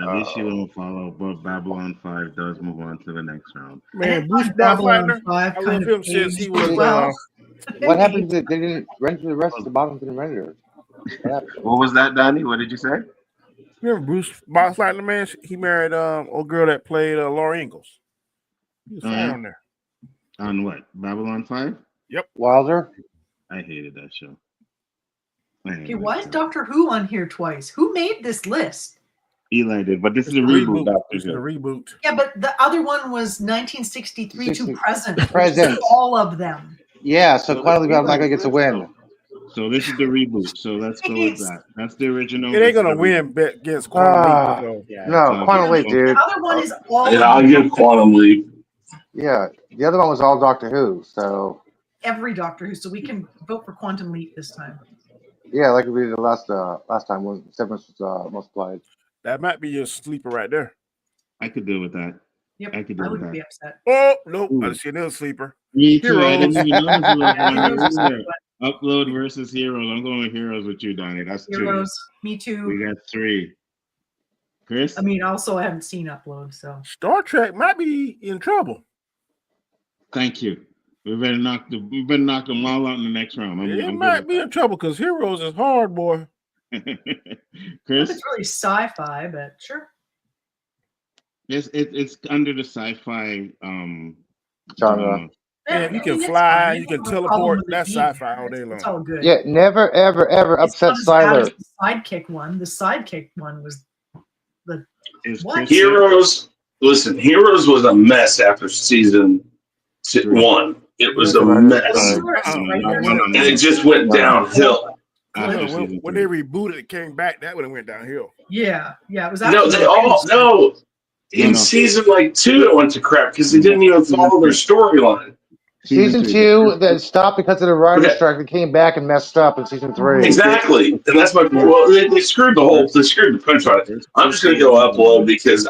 At least you won't follow, but Babylon 5 does move on to the next round. Man, Bruce Babylon Bottler, 5 I kind love of him since he was. What happened? They didn't render the rest of the bottom didn't render. What was that, Donnie? What did you say? Remember Bruce Bottler, man? He married old girl that played Laura Ingalls. He was fine on there. On what? Babylon 5? Yep. Wilder? I hated that show. Okay, why is Doctor Who on here twice? Who made this list? Eli did, but this is a reboot. This is a reboot. Yeah, but the other one was 1963 to present. Present. All of them. Yeah, so Quietly Bob Michael gets a win. So this is the reboot. So let's go with that. That's the original. It ain't gonna win against Quantum Leap. No, Quantum Leap, dude. The other one is all. Yeah, I'll give Quantum Leap. Yeah, the other one was all Doctor Who. So every Doctor Who. So we can vote for Quantum Leap this time. yeah, like we did the last time when Severance was multiplied. That might be your sleeper right there. I could deal with that. Yep, I could deal with wouldn't that. be upset. Oh nope, I see another sleeper. Me too. I Heroes. didn't even know who was Heroes. on there. Upload versus Heroes. I'm going with Heroes with you, Donnie. That's Heroes. 2. Me too. We got 3. Chris? I mean, also I haven't seen Upload, so Star Trek might be in trouble. Thank you. We better knock them all out in the next round. It might be in trouble because Heroes is hard, boy. Chris? it's really sci-fi, but sure. It's under the sci-fi Genre. Yeah, if you can I mean, fly, it's you can fine. No problem teleport. with the That's game. sci-fi all day long. It's all good. Yeah, never, ever, ever It's upset not as bad Siler. as the Sidekick one. The Sidekick one was the Is what? Chris Heroes Listen, Heroes was a mess after season 1. It was a mess, and it just went downhill. When they rebooted, it came back. That would have went downhill. Yeah, it was. In season 2, it went to crap because they didn't even follow their storyline. Season 2 that stopped because of the writer's strike. They came back and messed up in season 3. Exactly, and that's my they screwed the punch on it. I'm just gonna go upload because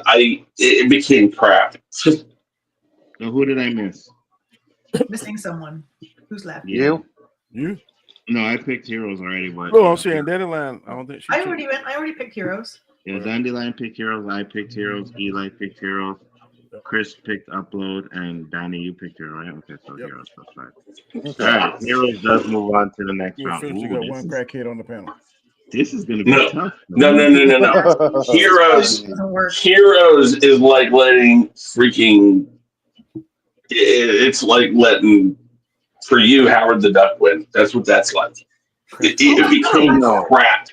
it became crap. So who did I miss? Missing someone. Who's left? You? No, I picked Heroes already. But I'm saying Dandelion. I don't think I already picked Heroes. Yeah, Dandelion picked Heroes. I picked Heroes. Eli picked Heroes. Chris picked Upload, and Danny, you picked Heroes, right? Okay, so Heroes. That's right. All right, Heroes does move on to the next round. You got one crackhead on the panel. This is going to be tough. No. Heroes is like letting freaking. It's like letting, for you, Howard the Duck win. That's what that's like. It became crap.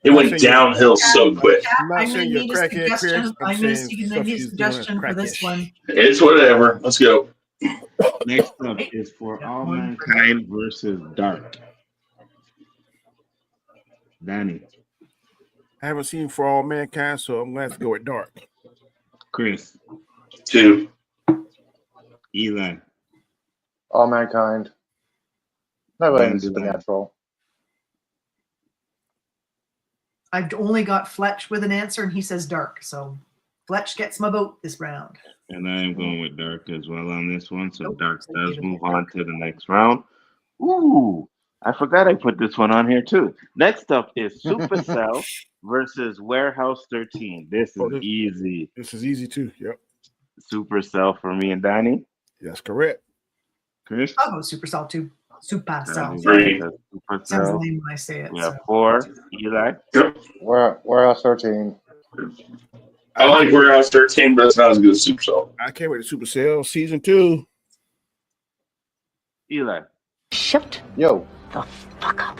It went downhill so quick. I need a suggestion for this one. It's whatever. Let's go. Next up is For All Mankind versus Dark. Danny. I haven't seen For All Mankind, so I'm going to have to go with Dark. Chris. 2. Eli. All Mankind. Not really Supernatural. I've only got Fletch with an answer, and he says Dark. So Fletch gets my vote this round. And I am going with Dark as well on this one. So Dark does move on to the next round. Ooh, I forgot I put this one on here too. Next up is Supercell versus Warehouse 13. This is easy. This is easy too. Yep. Supercell for me and Danny. That's correct. Chris? I'll go Supercell too. Supercell. 3. Sounds lame when I say it. We have 4. Eli? Warehouse 13. I like Warehouse 13, but it's not as good as Supercell. I can't wait to Supercell season 2. Eli? Shut the fuck up.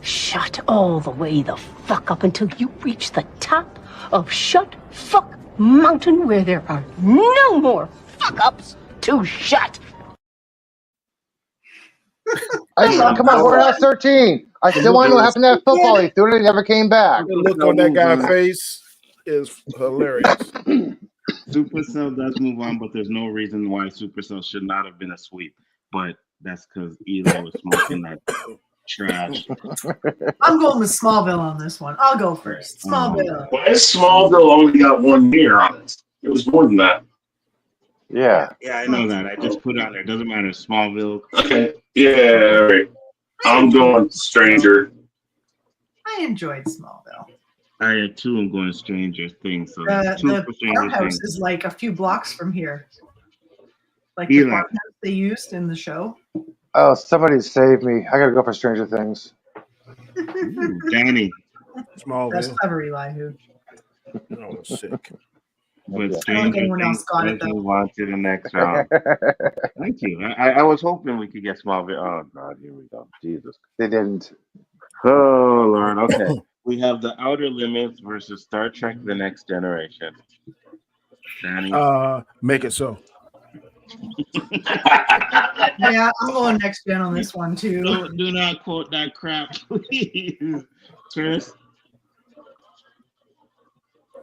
Shut all the way the fuck up until you reach the top of Shut Fuck Mountain, where there are no more fuck ups to shut. Come on, Warehouse 13. I still want to know what happened to that football. He threw it and never came back. The look on that guy's face is hilarious. Supercell does move on, but there's no reason why Supercell should not have been a sweep. But that's because Eli was smoking that trash. I'm going with Smallville on this one. I'll go first. Smallville. Why is Smallville only got 1 year on it? It was more than that. Yeah, I know that. I just put it on there. It doesn't matter. Smallville. Okay. Yeah, all right. I'm going Stranger. I enjoyed Smallville. I too am going Stranger Things. So the farmhouse is like a few blocks from here. Like the farmhouse they used in the show. Oh, somebody save me. I gotta go for Stranger Things. Ooh, Danny. Smallville. That's clever, Elihu. Oh, sick. But I don't think anyone else got it, though. Move on to the next round. Thank you. I was hoping we could get Smallville. Oh, God, here we go. Jesus. They didn't. Oh, Lord. Okay. We have The Outer Limits versus Star Trek The Next Generation. Danny? Make it so. Yeah, I'm going Next Gen on this one, too. Do not quote that crap, please. Chris?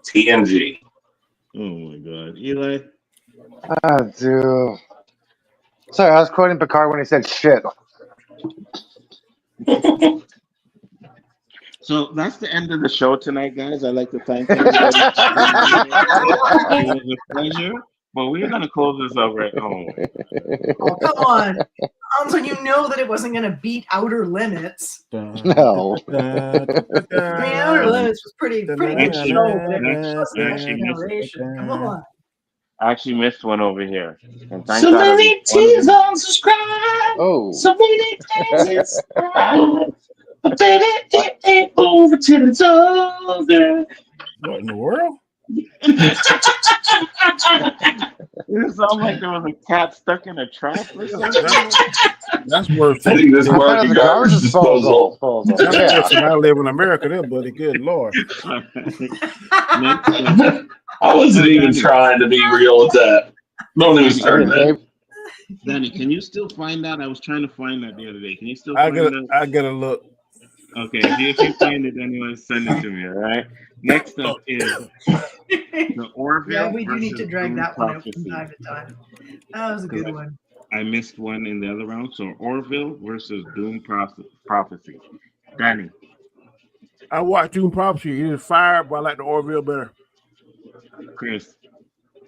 TNG. Oh, my God. Eli? Oh, dude. Sorry, I was quoting Picard when he said shit. So that's the end of the show tonight, guys. I'd like to thank everybody. It was a pleasure. But we're going to close this up right home. Oh, come on. So you know that it wasn't going to beat Outer Limits. No. I mean, Outer Limits was pretty good show. Come on. I actually missed one over here. And so many tears unsubscribe. Oh. So many tears unsubscribe. But baby, it ain't over till it's over. What in the world? It sounds like there was a cat stuck in a trap or something. That's worth I think this market garbage disposal. I live in America there, buddy. Good Lord. I wasn't even trying to be real with that. Don't even start that. Danny, can you still find that? I was trying to find that the other day. Can you still find that? I gotta look. Okay, if you find it, anyone send it to me. All right. Next up is the Orville. Yeah, we do need to drag Doom that one out Prophecy. from time to time. That was a good one. I missed one in the other round. So Orville versus Doom Prophecy. Danny. I watched Doom Prophecy. It is fire, but I like the Orville better. Chris.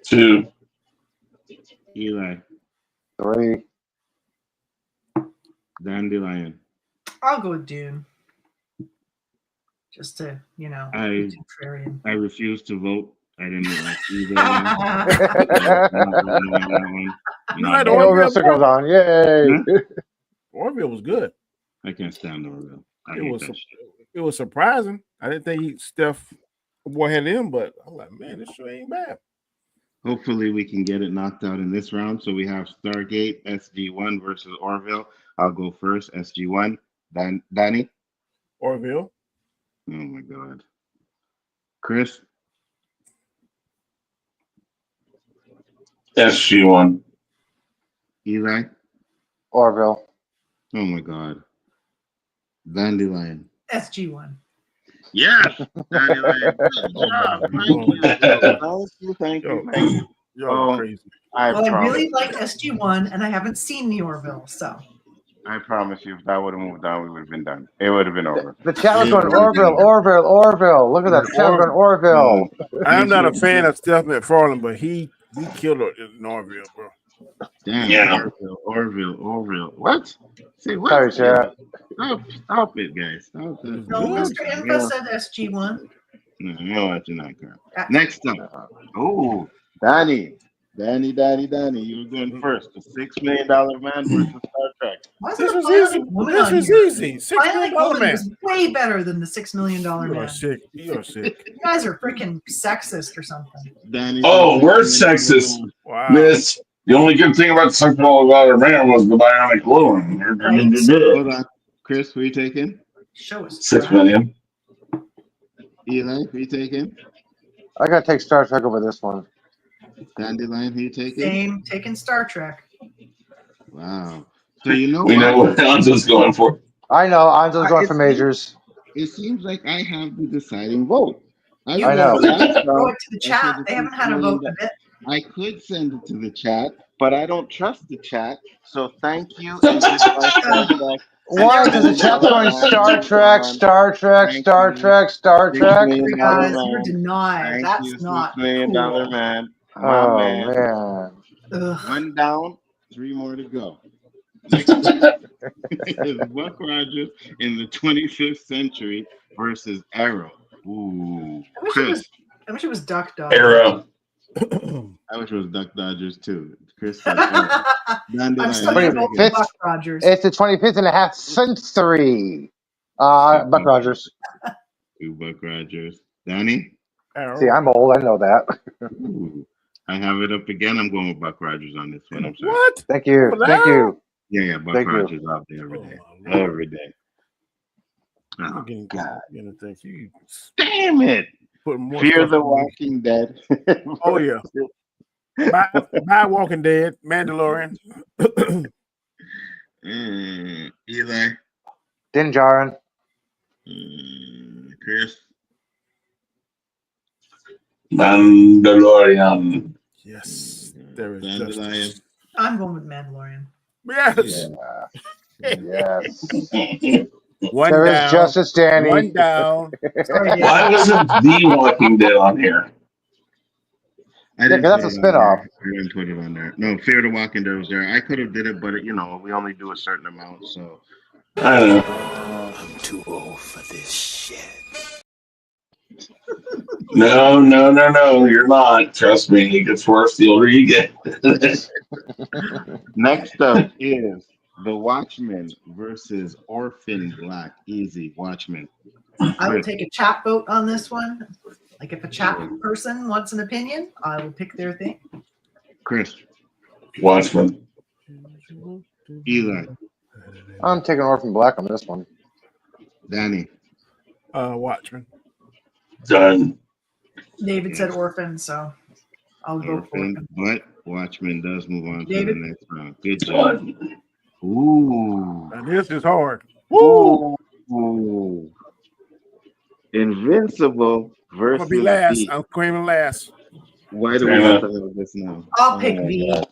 2. Eli. 3. Dandelion. I'll go with Dune. Just to, be contrarian. I refuse to vote. I didn't like either one. Orville circles on. Yay. Huh? Orville was good. I can't stand Orville. It was surprising. I didn't think Steph boy had him, but I'm like, man, this shit ain't bad. Hopefully we can get it knocked out in this round. So we have Stargate, SG1 versus Orville. I'll go first. SG1. Danny? Orville. Oh my God. Chris? SG1. Eli? Orville. Oh my God. Dandelion. SG1. Yes! Dandelion. Good job. Thank you. You're crazy. I really like SG1, and I haven't seen the Orville, so. I promise you, if that would have moved on, we would have been done. It would have been over. The chat was going Orville. Look at that. The chat was going Orville. I'm not a fan of Steph McFarlane, but he killed it in Orville, bro. Damn, Yeah. Orville. What? Say what? Sorry, chat. Stop it, guys. Stop it. No, Mr. Infra said SG1. No, you know what? You're not correct. Next up. Oh, Danny. You were going first. The $6 Million Man versus Star Trek. Why is This there a was Bionic easy. Woman This on was here? easy. $6 Bionic Million Woman Man. was way better than the $6 Million You're Man. sick. You're sick. You guys are freaking sexist or something. Danny. Oh, we're sexist. Wow. Miss. The only good thing about the $6 Million Man was the Bionic Woman. Hold on. Chris, who are you taking? Show us. 6 million. Eli, who are you taking? I got to take Star Trek over this one. Dandelion, who are you taking? Same, taking Star Trek. Wow. So you know We know what Nzo's going for. I know. I'm just going for majors. It seems like I have the deciding vote. I know. Throw it to the chat. They haven't had a vote in a bit. I could send it to the chat, but I don't trust the chat. So thank you. And goodbye. Why? Because the chat's going Star Trek. Guys, you're denied. That's not $6 Million cool. Man. Oh, man. Ugh. 1 down, 3 more to go. Next up is Buck Rogers in the 25th century versus Arrow. Ooh, Chris. I wish it was Duck Dodgers. Arrow. I wish it was Duck Dodgers too. Chris said Arrow. I'm still going to vote for Buck Rogers. It's the 25th and a half century. Buck Rogers. Buck Rogers. Danny? Arrow. See, I'm old. I know that. Ooh. I have it up again. I'm going with Buck Rogers on this one. I'm sorry. What? Thank you. Thank you. Yeah, Buck Rogers out there every day. Every day. Oh, God. Damn it. Fear the Walking Dead. Oh, yeah. By Walking Dead, Mandalorian. Eli. Din Djarin. Chris. Mandalorian. Yes. There is Dandelion. I'm going with Mandalorian. Yes. Yes. One there down. is justice, Danny. One down. Sorry, Why wasn't The Walking Dead on here? That's a spinoff. I didn't put it on there. No, Fear the Walking Dead was there. I could have did it, but we only do a certain amount, so. I don't know. I'm too old for this shit. No, you're not. Trust me, it gets worse the older you get. Next up is The Watchmen versus Orphan Black. Easy, Watchmen. I will take a chat vote on this one. Like if a chat person wants an opinion, I will pick their thing. Chris. Watchmen. Eli. I'm taking Orphan Black on this one. Danny. Watchmen. Done. David said Orphan, so I'll go for Orphan. But Watchmen does move on David? to the next round. Good job. Ooh. And this is hard. Woo! Ooh. Invincible I'm versus gonna be last. V. I'm claiming last. Why do we have to have this now? I'll pick V.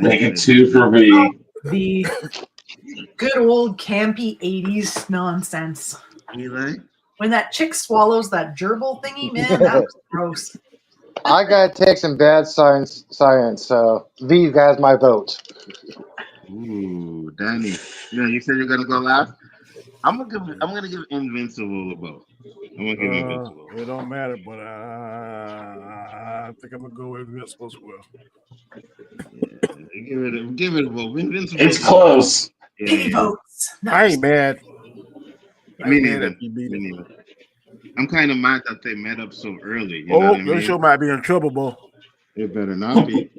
Make it 2 for V. The good old campy 80s nonsense. Eli? When that chick swallows that gerbil thingy, man, that was gross. I gotta take some bad science, so V has my vote. Ooh, Danny. Yeah, you said you're gonna go last? I'm gonna give Invincible a vote. I'm gonna give Invincible. It don't matter, but I think I'm gonna go with Invincible as well. Yeah, give it a vote. Invincible. It's close. V votes. I ain't mad. Me neither. I'm kind of mad that they met up so early. You know what I mean? Your show might be in trouble, boy. It better not be.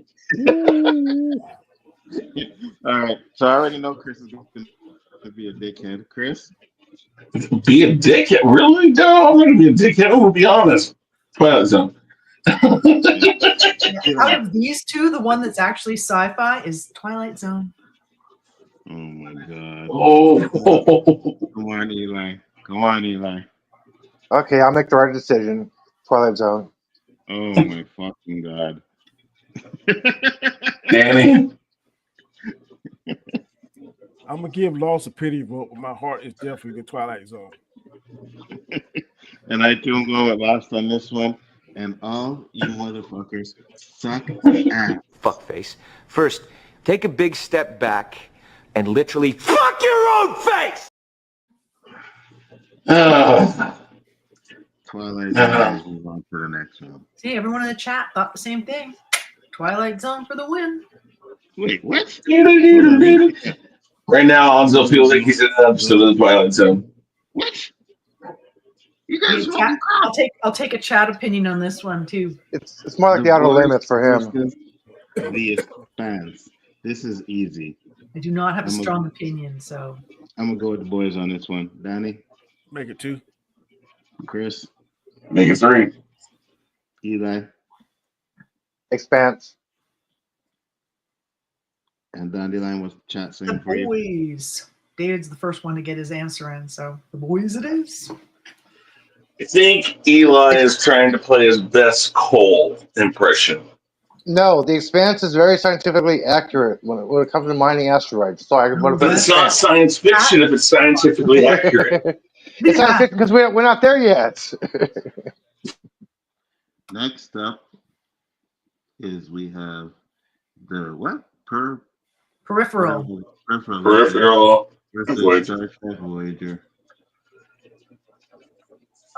All right. So I already know Chris is going to be a dickhead. Chris? Be a dickhead? Really? No, I'm going to be a dickhead. I'm going to be honest. Twilight Zone. Out of these two, the one that's actually sci-fi is Twilight Zone. Oh my God. Oh. Come on, Eli. Come on, Eli. Okay, I'll make the right decision. Twilight Zone. Oh my fucking God. Danny? I'm gonna give Lost a pity vote, but my heart is definitely the Twilight Zone. And I too am going with Lost on this one. And all you motherfuckers suck ass. Fuckface. First, take a big step back and literally fuck your own face! Twilight Zone, move on to the next one. See, everyone in the chat thought the same thing. Twilight Zone for the win. Wait, what? Right now, Anzo feels like he's in an episode of the Twilight Zone. What? You guys I'll take a chat opinion on this one too. It's more like the outer limits for him. The Expanse. This is easy. I do not have a strong opinion, so I'm gonna go with the boys on this one. Danny? Make it 2. Chris? Make it 3. Eli? Expanse. And Dandelion was chat saying the for you. boys. David's the first one to get his answer in, so the boys it is. I think Eli is trying to play his best Cole impression. No, the Expanse is very scientifically accurate when it comes to mining asteroids. So I would have But it's not science fiction if it's scientifically accurate. It's science fiction because we're not there yet. Next up is we have the what? Peripheral. Peripheral. Voyager.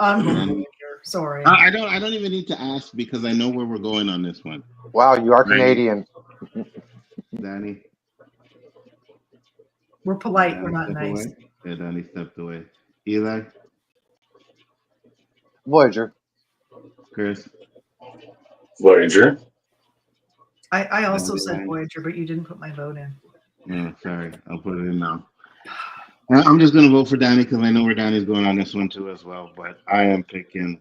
I'm going Voyager. Sorry. I don't even need to ask because I know where we're going on this one. Wow, you are Canadian. Danny. We're polite. We're not nice. Away. Yeah, Danny stepped away. Eli. Voyager. Chris. Voyager. I also said Voyager, but you didn't put my vote in. Yeah, sorry. I'll put it in now. I'm just going to vote for Danny because I know where Danny's going on this one too as well. But I am picking.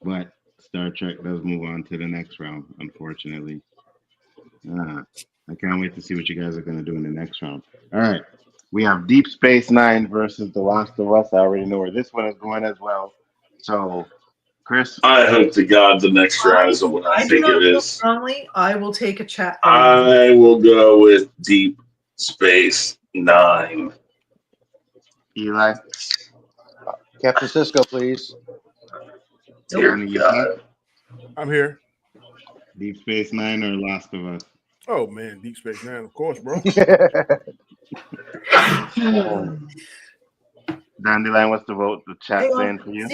But Star Trek does move on to the next round, unfortunately. I can't wait to see what you guys are going to do in the next round. All right. We have Deep Space Nine versus The Last of Us. I already know where this one is going as well. So, Chris? I hope to God the next round is what I think it is. Strongly, I will take a chat. I will go with Deep Space Nine. Eli? Captain Sisko, please. Dear God. I'm here. Deep Space Nine or Last of Us? Oh, man. Deep Space Nine, of course, bro. Dandelion, what's the vote? The chat saying for you?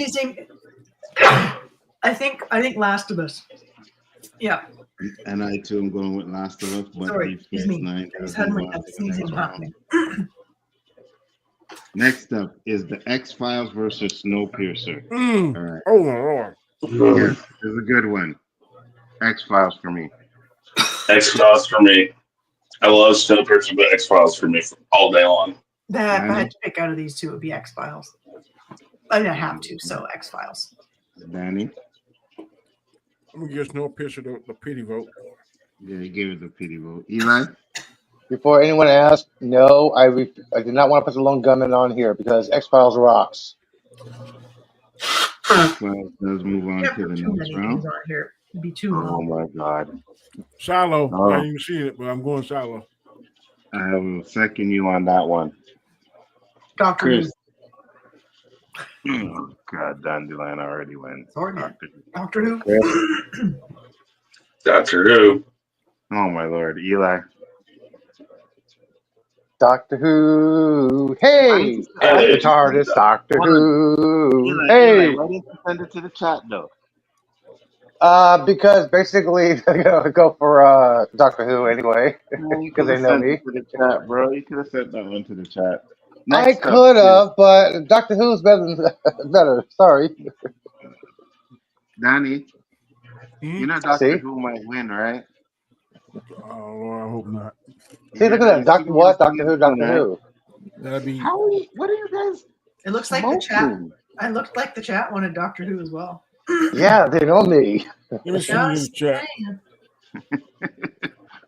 I think Last of Us. Yeah. And I too am going with Last of Us, but Sorry, Deep Space Nine. happening. Next up is the X-Files versus Snowpiercer. All right. Oh my Lord. Yeah, this is a good one. X-Files for me. X-Files for me. I love Snowpiercer, but X-Files for me all day long. That if I had to pick out of these two, it would be X-Files. I mean, I have to, so X-Files. Danny? I'm gonna give no picture the pity vote. Yeah, he gave it the pity vote. Eli? Before anyone asks, no, I did not want to put the lone gunman on here because X-Files rocks. X-Files does move on to the Too next many round. things on here. It'd be too Oh long. my God. Shiloh. Oh. I ain't even seen it, but I'm going Shiloh. I will second you on that one. Dr. Chris. Oh, God, Dandelion already went. Doctor Who. Chris. Doctor Who. Oh my Lord, Eli. Doctor Who. Hey, Hey. the TARDIS. Doctor Who. Eli, Hey. Eli, why didn't you send it to the chat though? Because basically they're gonna go for Doctor Who anyway, because they know me. To the chat, bro. You could have sent that one to the chat. I could have, but Doctor Who's better. Sorry. Danny, you know Doctor See? Who might win, right? Oh, Lord, I hope not. See, look at that. Doctor what? Doctor Who. Doctor Who. That'd be. What are you guys? It looks like the chat. I looked like the chat wanted Doctor Who as well. Yeah, they know me. Let me see in the chat.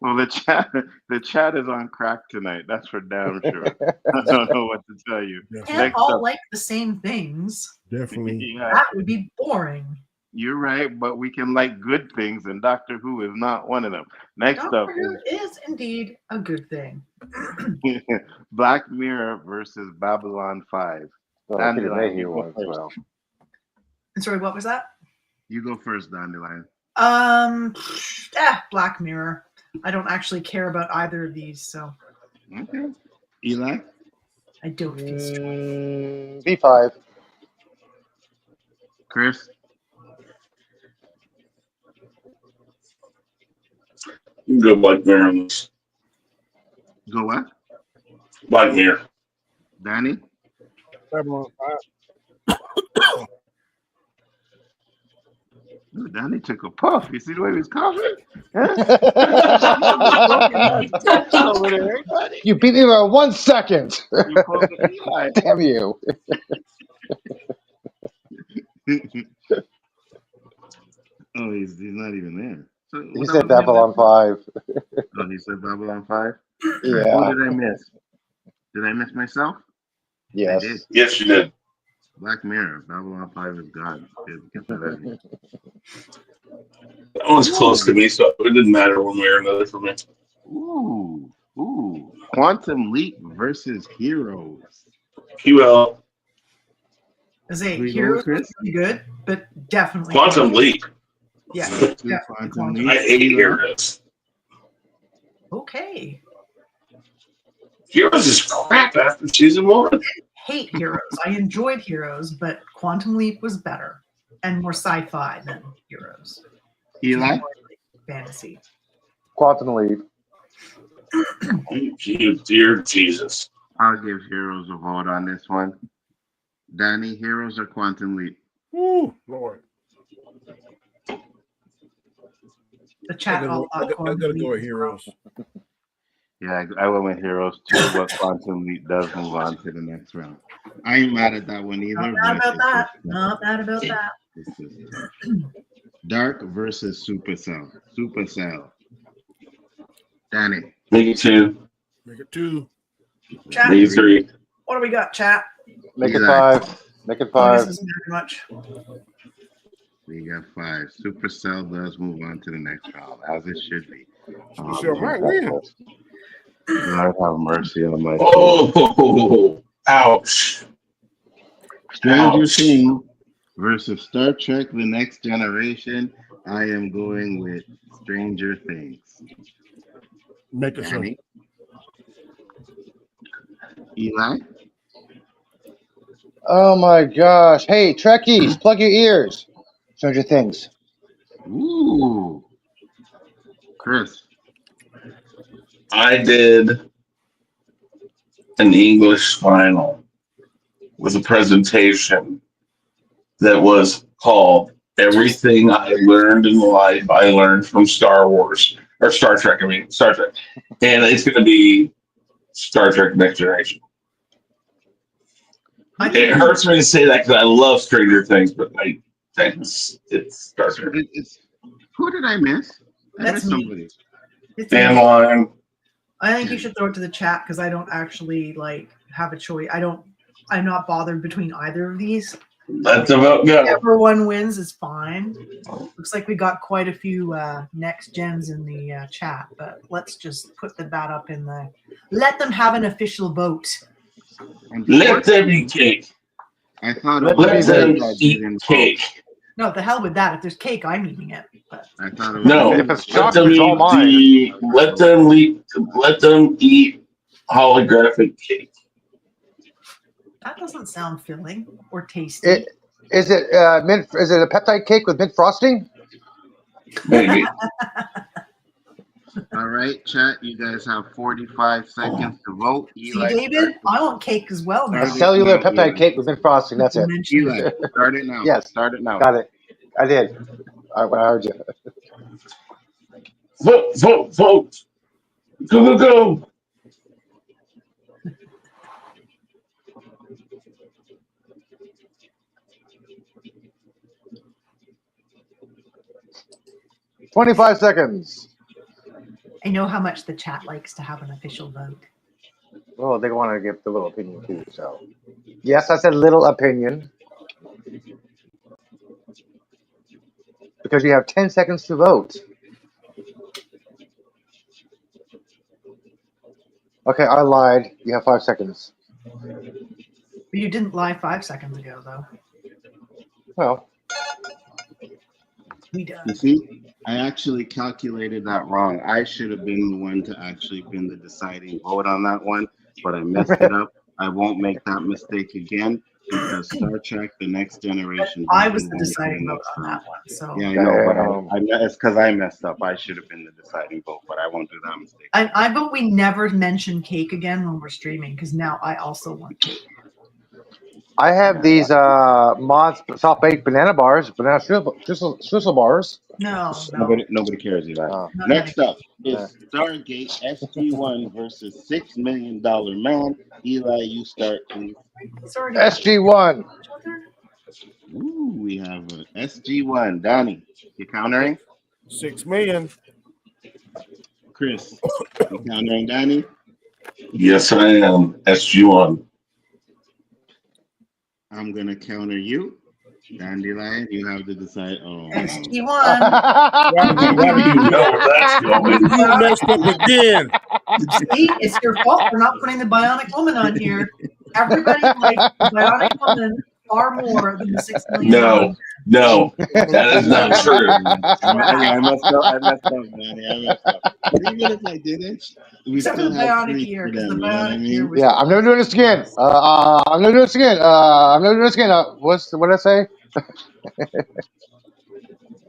Well, the chat is on crack tonight. That's for damn sure. I don't know what to tell you. Can't all like the same things. Definitely. Yeah, That would be boring. you're right, but we can like good things, and Doctor Who is not one of them. Next Doctor up Who is indeed a good thing. is Black Mirror versus Babylon 5. Well, Dandelion, he you go won as first. well. And sorry, what was that? You go first, Dandelion. Black Mirror. I don't actually care about either of these, so Okay. Eli? I don't feel strong. B5. Chris? You can go Black Mirror on this. Go what? Black Mirror. Danny? Babylon 5. Ooh, Danny took a puff. You see the way he was coughing? You beat me by 1 second. You called it Eli. Damn you. Oh, he's not even there. So, He said Babylon 5. Oh, he said Babylon 5? Yeah. Who did I miss? Did I miss myself? Yes. I did. Yes, you did. Black Mirror. Babylon 5 is God. Get that out of here. That one's close to me, so it didn't matter one way or another for me. Ooh. Quantum Leap versus Heroes. QL. As a We hero, go, Chris? pretty good, but definitely Quantum Leap. Yeah. Quantum I hate Heroes. Okay. Heroes is crap after season 1. Hate Heroes. I enjoyed Heroes, but Quantum Leap was better and more sci-fi than Heroes. Eli? Fantasy. Quantum Leap. Dear Jesus. I'll give Heroes a vote on this one. Danny, Heroes or Quantum Leap? Ooh, Lord. The chat all I gotta go with Heroes. Yeah, I went with Heroes too, but Quantum Leap does move on to the next round. I ain't mad at that one either. Not bad about but that. Not bad about that. Dark versus Supercell. Supercell. Danny. Make it 2. Make it 2. Chat. Make it 3. What do we got, chat? Make it 5. Make it 5. This isn't very much. We got 5. Supercell does move on to the next round, as it should be. Supercell might win. Lord have mercy on my soul. Oh, ouch. Stranger Things versus Star Trek The Next Generation. I am going with Stranger Things. Make it so. Danny? Eli? Oh my gosh. Hey, Trekkies, plug your ears. Stranger Things. Ooh. Chris? I did an English final with a presentation that was called Everything I Learned in Life I Learned from Star Wars. Or Star Trek, Star Trek. And it's going to be Star Trek Next Generation. It hurts me to say that because I love Stranger Things, but Thanks. It's Darcer. Who did I miss? I That's missed me. somebody. It's Dan me. Line. I think you should throw it to the chat because I don't actually like have a choice. I'm not bothered between either of these. Let the vote go. Whichever one wins is fine. Looks like we got quite a few next gens in the chat, but let's just put the bat up in the. Let them have an official vote. Let them eat cake. I thought Let them eat cake. No, the hell with that. If there's cake, I'm eating it. But. I thought it was No, If it's let chocolate, them it's all mine. eat let them eat holographic cake. That doesn't sound filling or tasty. Is it mint? Is it a peptide cake with mint frosting? Maybe. All right, chat. You guys have 45 seconds to vote. See, Eli, David, I want cake as well now. A cellular peptide cake with mint frosting. That's it. Eli, start it now. Yes. Start it now. Got it. I did. I heard you. Vote, vote, vote. Go, go, go. $25 seconds. I know how much the chat likes to have an official vote. Well, they want to give the little opinion too. So, yes, I said little opinion because you have 10 seconds to vote. Okay, I lied. You have 5 seconds. But you didn't lie 5 seconds ago, though. Well, we done. You see, I actually calculated that wrong. I should have been the one to actually been the deciding vote on that one, but I messed it up. I won't make that mistake again because Star Trek: The Next Generation. I was the deciding vote on that one. So yeah, I know, but it's because I messed up. I should have been the deciding vote, but I won't do that mistake. I vote we never mention cake again when we're streaming because now I also want cake. I have these Mott's soft baked banana bars, banana streusel bars. No. Nobody cares, Eli. Next up is Stargate SG-1 versus $6 Million Man. Eli, you start, please. SG-1. Ooh, we have an SG-1. Donnie, you countering? 6 million. Chris, you countering Donnie? Yes, I am. SG-1. I'm gonna counter you. Dandelion, you have to decide. Oh, SG-1. Why do you know where that's going? You messed up again. See, it's your fault for not putting the Bionic Woman on here. Everybody likes the Bionic Woman far more than the 6 million. No, that is not true. I messed up, Danny. I messed up. But even if I didn't, we Except for still the have Bionic 3 ear, for because them. the You know what I Bionic mean? ear was. Yeah, I'm never doing this again. I'm never doing this again. I'm never doing this again. What did I say?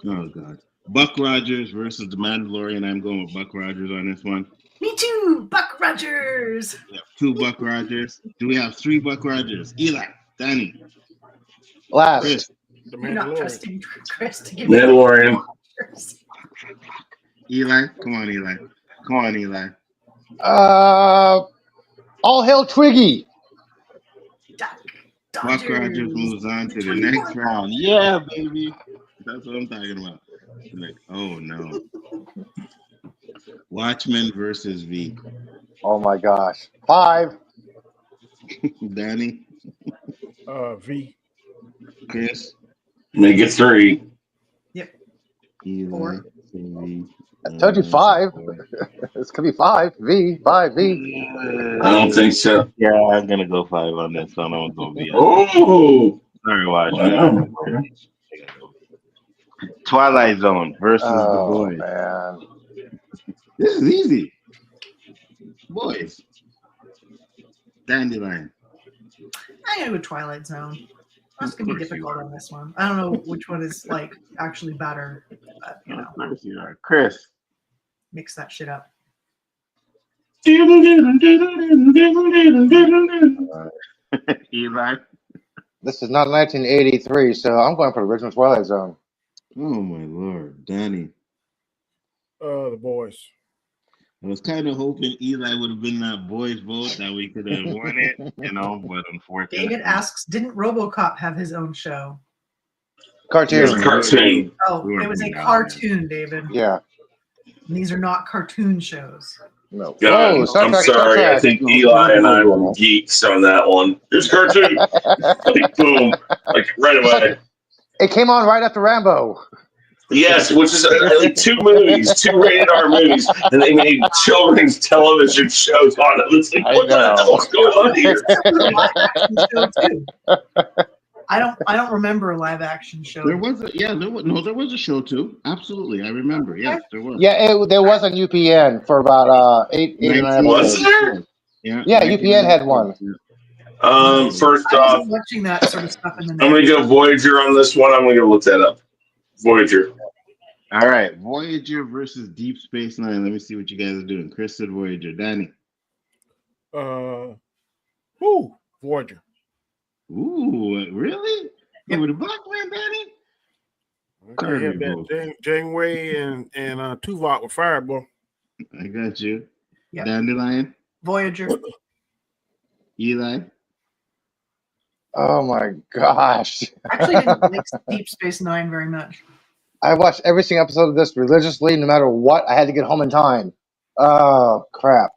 Oh God, Buck Rogers versus the Mandalorian. I'm going with Buck Rogers on this one. Me too, Buck Rogers. We have 2 Buck Rogers. Do we have 3 Buck Rogers? Eli, Danny, Last. Chris. You're not trusting Chris to give me Mandalorian. Eli, come on, Eli. Come on, Eli. All hail Twiggy. Buck Rogers moves on to the next round. Yeah, baby. That's what I'm talking about. Like, oh no. Watchmen versus V. Oh my gosh. 5. Danny. V. Chris. Make it 3. Yep. Eli. I told you 5. This could be 5. V. 5 V. I don't think so. Yeah, I'm gonna go 5 on this one. I'm gonna go V. Oh, sorry, Watchmen. wow. Twilight Zone versus The Boys. Man. This is easy. Boys. Dandelion. I'm gonna go Twilight Zone. That's gonna be difficult on this one. I don't know which one is like actually better, but you know. Of course you are. Chris. Mix that shit up. Eli. This is not 1983, so I'm going for the original Twilight Zone. Oh my Lord, Danny. The Boys. I was kind of hoping Eli would have been that boys' vote that we could have won it, but unfortunately. David asks, didn't RoboCop have his own show? Cartoon. Here's a cartoon. Oh, it was a cartoon, David. Yeah. These are not cartoon shows. No. God, Whoa, Star I'm Trek, Star sorry. I Trek. think Eli and I were geeks on that one. Here's a cartoon. Like, boom. Like, right away. It came on right after Rambo. Yes, which is like 2 movies, 2 rated R movies, and they made children's television shows on it. It's like, what the hell's going on here? Show too. I don't remember a live action show. There was a show too. Absolutely, I remember. Yes, there was. Yeah, there was on UPN for about 8 or 9 Was episodes. there? Yeah, UPN had one. First I off, wasn't watching that sort of stuff in the I'm going to go Voyager on this one. I'm going to look that up. Voyager. All right, Voyager versus Deep Space Nine. Let me see what you guys are doing. Chris said Voyager. Danny. Voyager. Ooh, really? Yep. With a black man, Danny? Janeway and Tuvok with Fireball. I got you. Yep. Dandelion. Voyager. Eli. Oh my gosh. I actually didn't like Deep Space Nine very much. I watched every single episode of this religiously, no matter what. I had to get home in time. Oh, crap.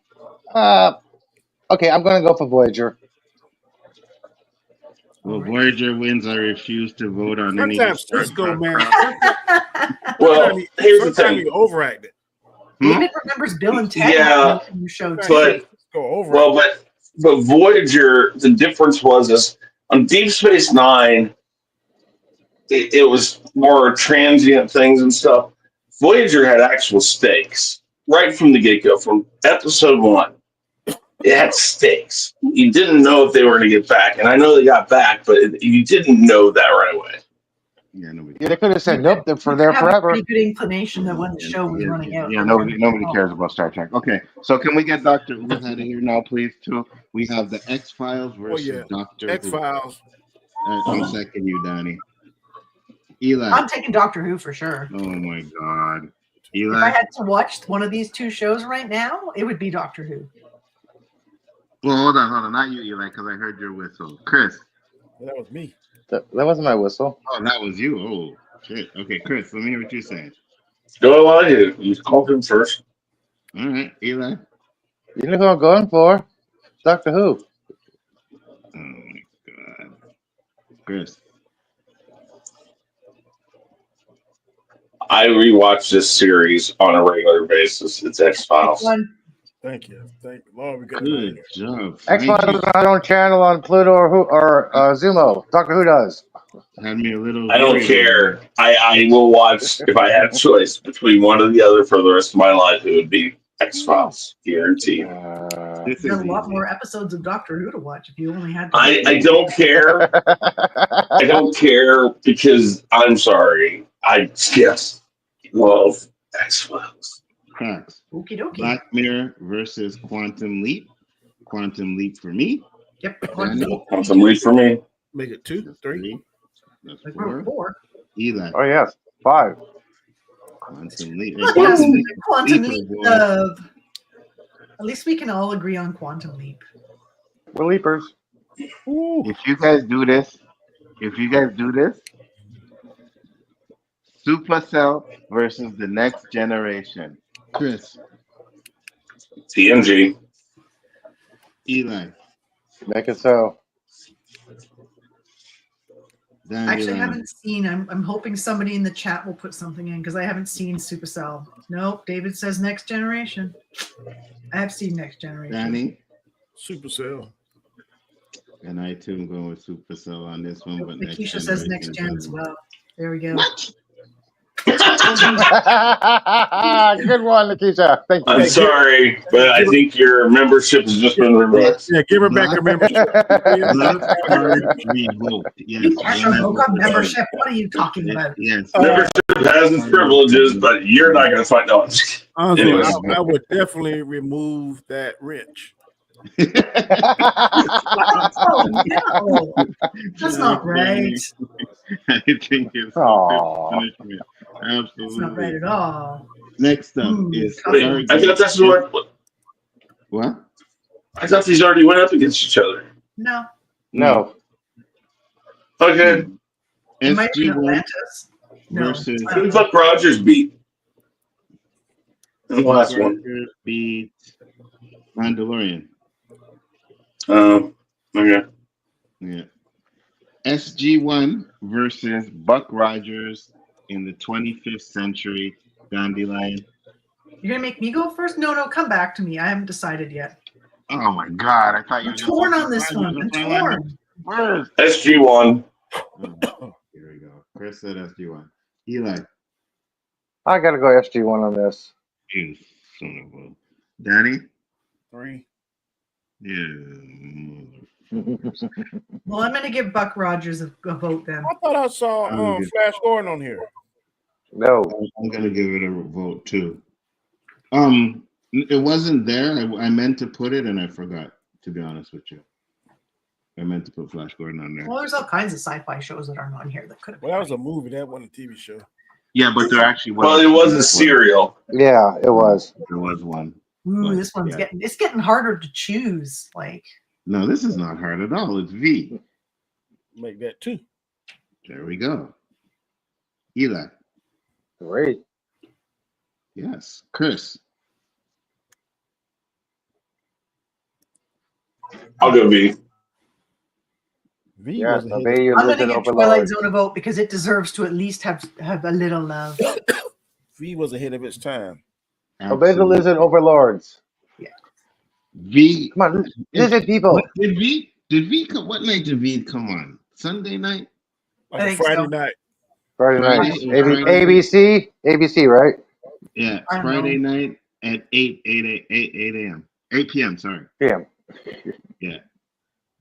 Okay, I'm going to go for Voyager. Well, Voyager wins. I refuse to vote on any. Sometimes Cisco, man. Well, here's the thing. You overacted. David remembers Bill and Ted. Yeah, in the show too. but Voyager, the difference was on Deep Space Nine, it was more transient things and stuff. Voyager had actual stakes right from the get-go, from episode 1. It had stakes. You didn't know if they were going to get back, and I know they got back, but you didn't know that right away. Yeah, they could have said nope. They're there forever. Pretty good inclination that when the show was running out. Yeah, nobody cares about Star Trek. Okay, so can we get Dr. Who out of here now, please? Too. We have the X-Files versus Dr. X-Files. I'm second you, Donnie. Eli. I'm taking Doctor Who for sure. Oh my God, Eli. If I had to watch one of these 2 shows right now, it would be Doctor Who. Well, hold on, not you, Eli, because I heard your whistle. Chris. That was me. That wasn't my whistle. Oh, that was you. Oh, shit. Okay, Chris, let me hear what you're saying. Go on, you called him first. All right, Eli. You know who I'm going for? Doctor Who. Oh my God, Chris. I rewatch this series on a regular basis. It's X-Files. Thank you. Lord, we got good job. X-Files is on our own channel on Pluto or Zumo. Doctor Who does. Had me a little. I don't care. I will watch if I had a choice between one or the other for the rest of my life. It would be X-Files, guaranteed. There's a lot more episodes of Doctor Who to watch if you only had. I don't care. I don't care because I'm sorry. I just love X-Files. Cracks. Okie dokie. Black Mirror versus Quantum Leap. Quantum Leap for me. Yep. Quantum Leap for me. Make it 2, 3. That's Like 4. Eli. Oh yes, 5. Quantum Leap. Quantum Leap. At least we can all agree on Quantum Leap. We're leapers. If you guys do this, Supercell versus the Next Generation. Chris. TNG. Eli. Make it so. I actually haven't seen. I'm hoping somebody in the chat will put something in because I haven't seen Supercell. Nope. David says Next Generation. I have seen Next Generation. Danny. Supercell. And I too am going with Supercell on this one, but Keisha says Next Gen as well. There we go. What? Good one, Lakeisha. Thank you. I'm sorry, but I think your membership has just been revoked. Yeah, give her back her membership. You can't revoke a membership. What are you talking about? Yes. Membership has its privileges, but you're not going to find out. Honestly, I would definitely remove that wrench. Oh, no. That's not right. I think it's punishment. Absolutely. That's not right at all. Next up is. Wait, I thought that's what? I thought these already went up against each other. No. No. Okay. It might be SG1 Atlantis. No. versus Who did Buck Rogers beat? The last one. Rogers beat Mandalorian. Okay. Yeah. SG1 versus Buck Rogers in the 25th century Dandelion. You're gonna make me go first? No, come back to me. I haven't decided yet. Oh my God! I thought you I'm were just torn like, on this one. I'm torn. Where's SG1. Here we go. Chris said SG1. Eli. I gotta go SG1 on this. You son of a. Danny. 3. Yeah. Well, I'm gonna give Buck Rogers a vote then. I thought I saw Flash Gordon on here. No. I'm gonna give it a vote too. It wasn't there. I meant to put it and I forgot. To be honest with you, I meant to put Flash Gordon on there. Well, there's all kinds of sci-fi shows that aren't on here that could have. Well, that was a movie. That wasn't a TV show. Yeah, but there actually was. Well, it was a serial. Yeah, it was. There was one. Ooh, But, this one's yeah. getting harder to choose. Like, No, this is not hard at all. It's V. Make that 2. There we go. Eli. Great. Yes. Chris. I'll go V. V Yes, was a hit. obey your I'm lizard gonna give Twilight overlord. Zone a vote because it deserves to at least have a little love. V was ahead of its time. Obey the lizard overlords. V. Come on, lizard people. What, did V come? What night did V come on? Sunday night? Like I a think Friday so. night. Friday night. Friday. ABC, right? Yeah, I don't Friday know. night at 8 a.m. 8 p.m. Sorry. Yeah. Yeah.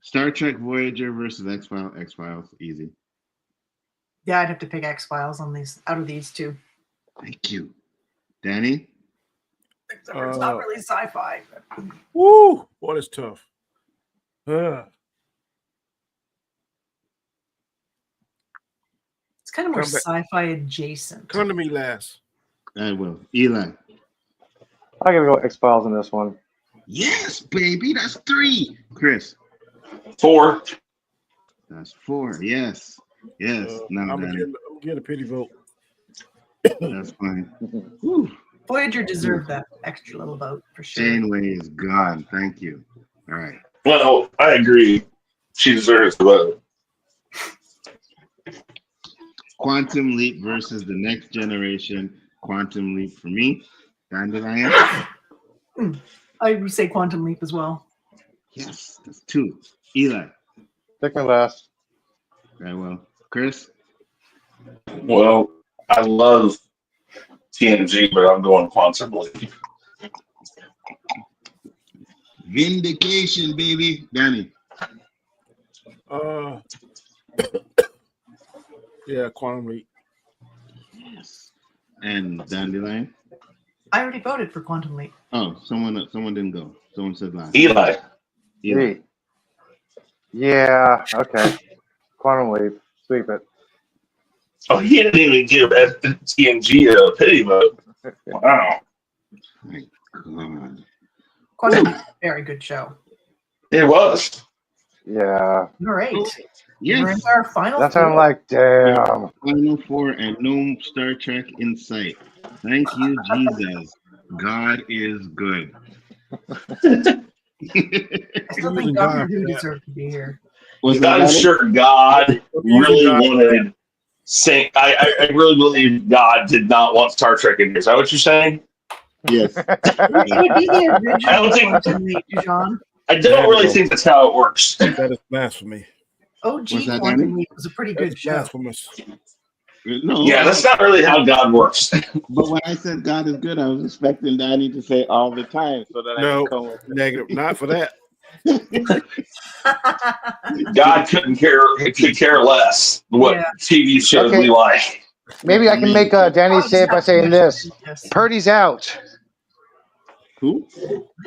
Star Trek Voyager versus X-Files. X-Files, easy. Yeah, I'd have to pick X-Files on these out of these two. Thank you. Danny? Except for it's not really sci-fi. But... Woo! Boy, that's tough. It's kind of more Come back. sci-fi adjacent. Come to me last. I will. Eli? I'm gonna go X-Files on this one. Yes, baby. That's 3. Chris? 4. That's 4. Yes. Yes. Now, I'm Danny. gonna get a pity vote. That's fine. Whew. Voyager deserved that extra little vote for sure. Janeway is gone. Thank you. All right. Well, I agree. She deserves the vote. Quantum Leap versus the Next Generation. Quantum Leap for me. Dandelion. I would say Quantum Leap as well. Yes, that's 2. Eli. Second last. Very well. Chris. Well, I love TNG, but I'm going Quantum Leap. Vindication, baby. Danny. Yeah, Quantum Leap. Yes. And Dandelion. I already voted for Quantum Leap. Oh, someone didn't go. Someone said last. Eli. Eli. Yeah, okay. Quantum Leap. Sweep it. Oh, he didn't even give TNG a pity vote. Wow. My God. Quantum Leap, very good show. It was. Yeah. All right. Yes. We're in our final That's four. how I'm like, damn. Final 4 and no Star Trek in sight. Thank you, Jesus. God is good. I still think Doctor Who deserved to be here. I'm sure God really wanted. I really believe God did not want Star Trek in here. Is that what you're saying? Yes. It would be the original I don't think- Quantum Leap, John. I don't really think that's how it works. That is blasphemy. OG What's that, Quantum Danny? Leap was a pretty good That's show. blasphemous. No. Yeah, that's not really how God works. But when I said God is good, I was expecting Danny to say all the time so that I No, could come with negative. Not for that. God could care less what Yeah. TV shows Okay. we like. Maybe I can make Danny say it by saying this. Purdy's out. Who?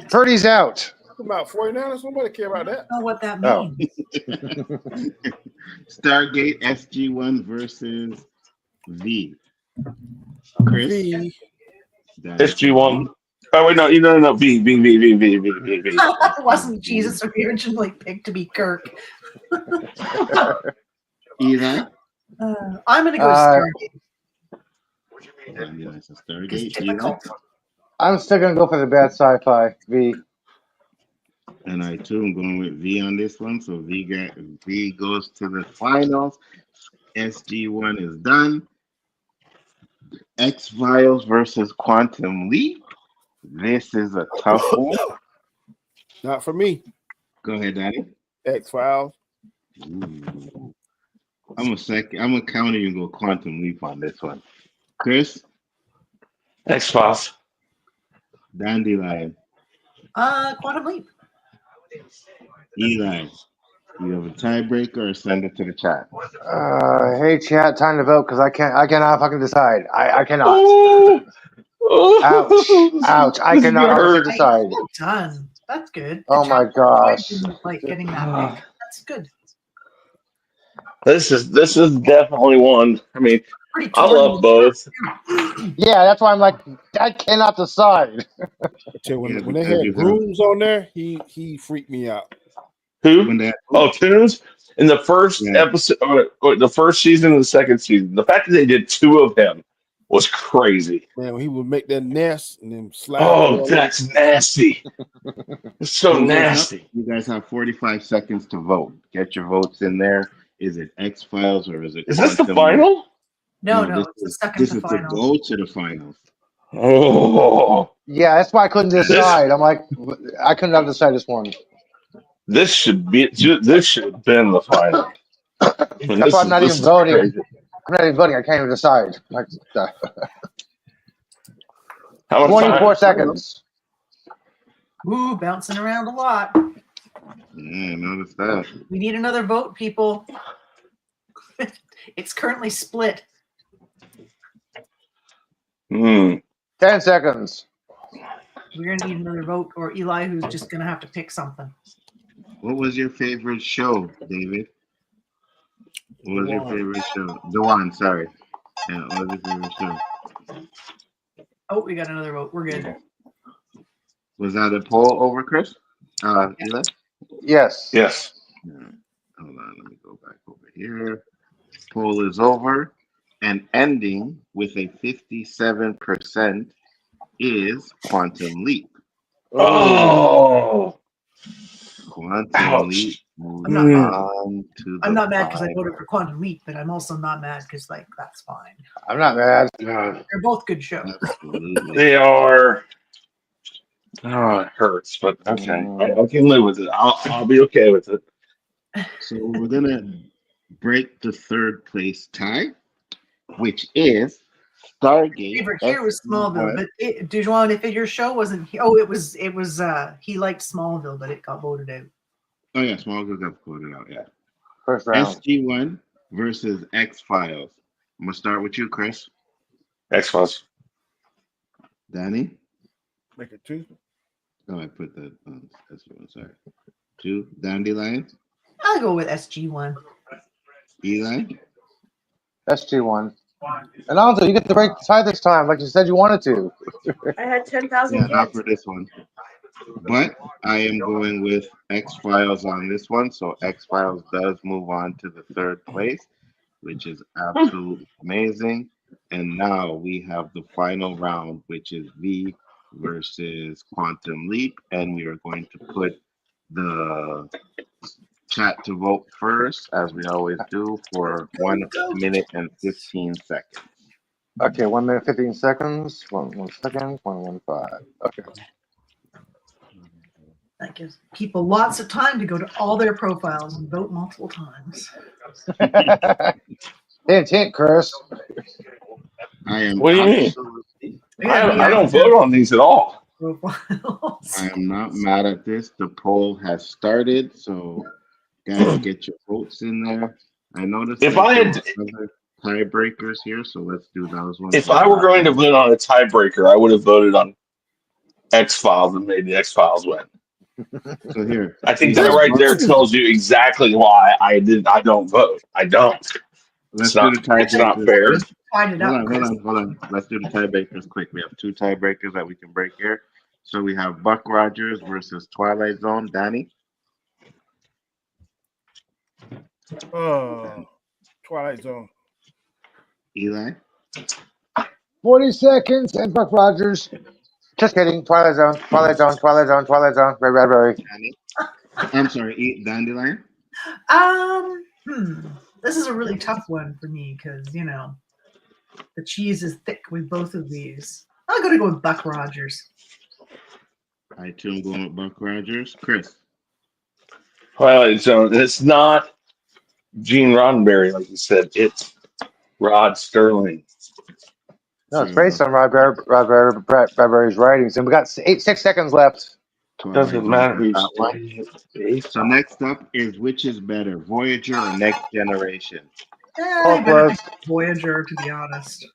Purdy's out. About 49ers. Nobody care about that. I don't know what that Oh. means. Stargate SG1 versus V. Chris. V. Danny. SG1. Oh wait, no. V. It wasn't Jesus originally picked to be Kirk. Eli. I'm going to go Stargate. Dandy likes a It's Stargate. Eli? difficult. I'm still gonna go for the bad sci-fi. V. And I too am going with V on this one. So V goes to the finals. SG1 is done. X-Files versus Quantum Leap. This is a tough one. Not for me. Go ahead, Daddy. X-Files. Ooh. I'm gonna counter you and go Quantum Leap on this one. Chris? X-Files. Dandelion. Quantum Leap. Eli. You have a tiebreaker or send it to the chat? Hey chat, time to vote because I cannot fucking decide. I cannot. Oh, Ouch. I this is cannot gonna honestly hurt. decide. Well done. That's good. Oh my gosh. Didn't like getting that pick. That's good. This is definitely one. I mean, Pretty I torn. love both. Yeah, that's why I'm like, I cannot decide. I tell you, Yeah, when they because had you have Grooms on there, he freaked me out. Who? when that Oh, Tunes. In the first yeah. episode, or the first season and the second season, the fact that they did two of him was crazy. Man, when he would make that nest and then slide. Oh, that's nasty. It's so nasty. You guys have 45 seconds to vote. Get your votes in there. Is it X-Files or is it Is this the Quantum? final? No, this it's the is second this to is to final. go to the finals. Oh, Yeah, that's why I couldn't decide. I'm like, I could not decide this one. this should have been the final. I mean, That's why I'm not this even is voting. crazy. I'm not even voting. I can't even decide. Like, How much 24 time? seconds. Ooh, bouncing around a lot. Yeah, notice that. We need another vote, people. It's currently split. 10 seconds. We're going to need another vote, or Eli, who's just going to have to pick something. What was your favorite show, David? What was your favorite show? Dewan, sorry. Yeah, what was your favorite show? Oh, we got another vote. We're good. Was that a poll over, Chris? Eli? Yes. Yes. Yeah. Hold on, let me go back over here. Poll is over. And ending with a 57% is Quantum Leap. Oh, Quantum ouch. Leap. I'm not mad. I'm not mad because I voted for Quantum Leap, but I'm also not mad because, like, that's fine. I'm not mad. They're both good shows. Absolutely. They are. Oh, it hurts, but okay. I can live with it. I'll be okay with it. So we're gonna break the third place tie, which is Stargate. Favorite here was Smallville, but do you want if your show wasn't? Oh, it was. He liked Smallville, but it got voted out. Oh yeah, Smallville got voted out. Yeah. First round. SG1 versus X-Files. I'm gonna start with you, Chris. X-Files. Danny. Make it 2. Oh, I put that on SG1. Sorry. 2. Dandelion. I'll go with SG1. Eli. SG1. And also, you get to break the tie this time, like you said you wanted to. I had 10,000 Yeah, not for this one. But I am going with X-Files on this one. So X-Files does move on to the third place, which is absolutely amazing. And now we have the final round, which is V versus Quantum Leap. And we are going to put the chat to vote first, as we always do, for 1 minute and 15 seconds. Okay, 1 minute, 15 seconds. 1 second. 115. Okay. That gives people lots of time to go to all their profiles and vote multiple times. Hint, Chris. I am What do you mean? I don't vote on these at all. I am not mad at this. The poll has started, so guys, get your votes in there. I noticed If I had other tiebreakers here, so let's do those ones. If I were going to vote on a tiebreaker, I would have voted on X-Files and made the X-Files win. So here, I think that right there tells you exactly why I don't vote. I don't. Let's do the tiebreakers. It's not fair. Hold on. Let's do the tiebreakers quick. We have 2 tiebreakers that we can break here. So we have Buck Rogers versus Twilight Zone. Danny. Twilight Zone. Eli? 40 seconds and Buck Rogers. Just kidding. Twilight Zone. Twilight Zone. Twilight Zone. Twilight Zone. Red. Danny? I'm sorry, Dandelion? This is a really tough one for me because, you know, the cheese is thick with both of these. I'm going to go with Buck Rogers. I too am going with Buck Rogers. Chris? Twilight Zone. It's not Gene Roddenberry, like you said. It's Rod Sterling. No, it's based on Bradbury's writings. And we got 6 seconds left. Doesn't matter. That one. So next up is which is better, Voyager or Next Generation? I better pick Voyager, to be honest.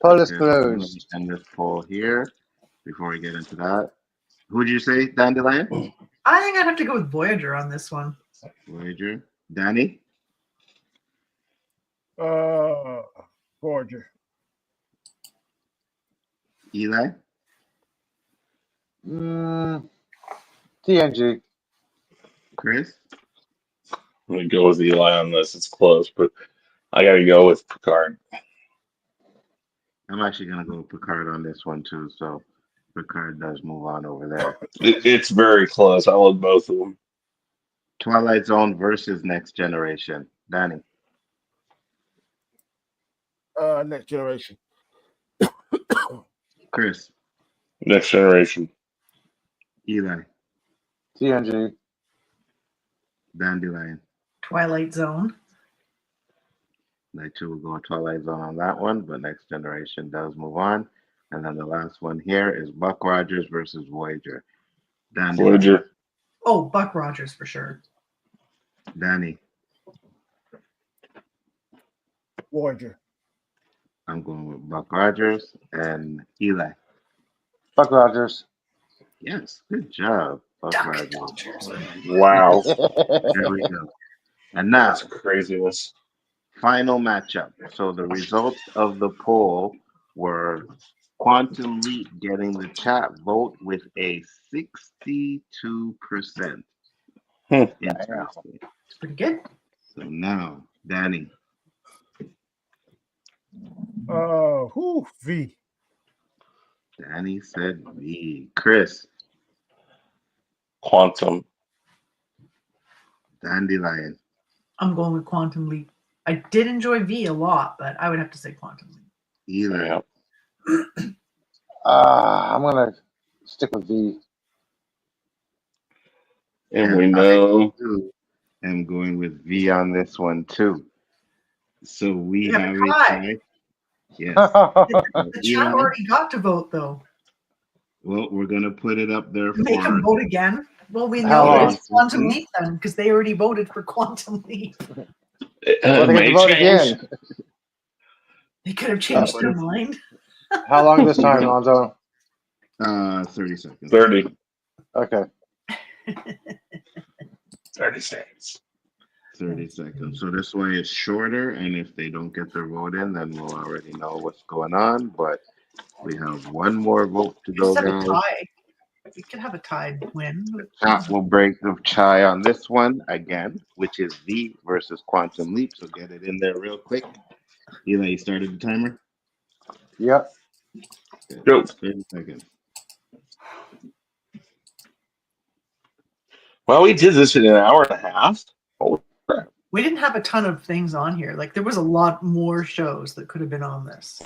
Poll is Okay, closed. and this poll here before we get into that. Who'd you say, Dandelion? I think I'd have to go with Voyager on this one. Voyager. Danny? Voyager. Eli? TNG. Chris? I'm going to go with Eli on this. It's close, but I got to go with Picard. I'm actually going to go with Picard on this one, too. So Picard does move on over there. It's very close. I love both of them. Twilight Zone versus Next Generation. Danny? Next Generation. Chris? Next Generation. Eli? TNG. Dandelion? Twilight Zone. I too will go with Twilight Zone on that one, but Next Generation does move on. And then the last one here is Buck Rogers versus Voyager. Dandelion? Voyager. Oh, Buck Rogers for sure. Danny? Voyager. I'm going with Buck Rogers. And Eli? Buck Rogers. Yes, good job, Buck Rogers. Wow. There we go. And now, That's craziness. final matchup. So the results of the poll were Quantum Leap getting the chat vote with a 62%. Interesting. It's pretty good. So now, Danny. V. Danny said V. Chris. Quantum. Dandelion. I'm going with Quantum Leap. I did enjoy V a lot, but I would have to say Quantum Leap. Eli. Yeah. I'm going to stick with V. And we know. I am going with V on this one too. So we Yeah, have a tie. tie. Yes. The chat already got to vote, though. Well, we're going to put it up there Make for them vote again. Well, we How know long? it's Quantum Leap then, because they already voted for Quantum Leap. Well, they get May to vote change. again. They could have changed their mind. How long this time, Lonzo? 30 seconds. 30. Okay. 30 seconds. 30 seconds. So this way is shorter, and if they don't get their vote in, then we'll already know what's going on. But we have one more vote to go, Just have a guys. tie. We could have a tied win. Chat will break the tie on this one again, which is V versus Quantum Leap. So get it in there real quick. Eli, you started the timer? Yep. Okay. Go. 30 seconds. Well, we did this in an hour and a half. Holy crap. We didn't have a ton of things on here. Like, there was a lot more shows that could have been on this.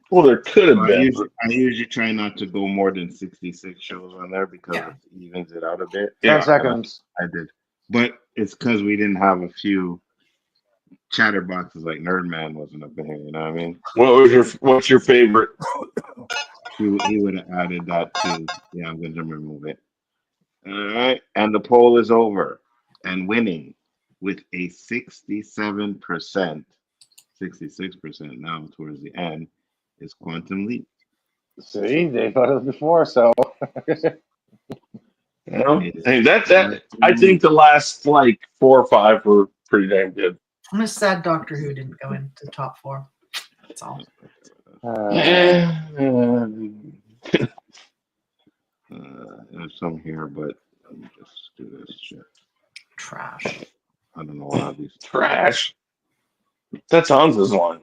Well, there could have I been. usually try not to go more than 66 shows on there because it evens it out a bit. 10 seconds. I did. But it's because we didn't have a few chatterboxes like Nerdman wasn't up in here, you know what I mean? What's your favorite? He would have added that too. Yeah, I'm going to remove it. All right. And the poll is over. And winning with a 67%, 66% now towards the end, is Quantum Leap. See, they voted before, so. Hey, that I think the last like 4 or 5 were pretty damn good. I'm just sad Doctor Who didn't go into the top 4. That's all. There's some here, but let me just do this shit. Trash. I don't know why these Trash. That's Hans's line.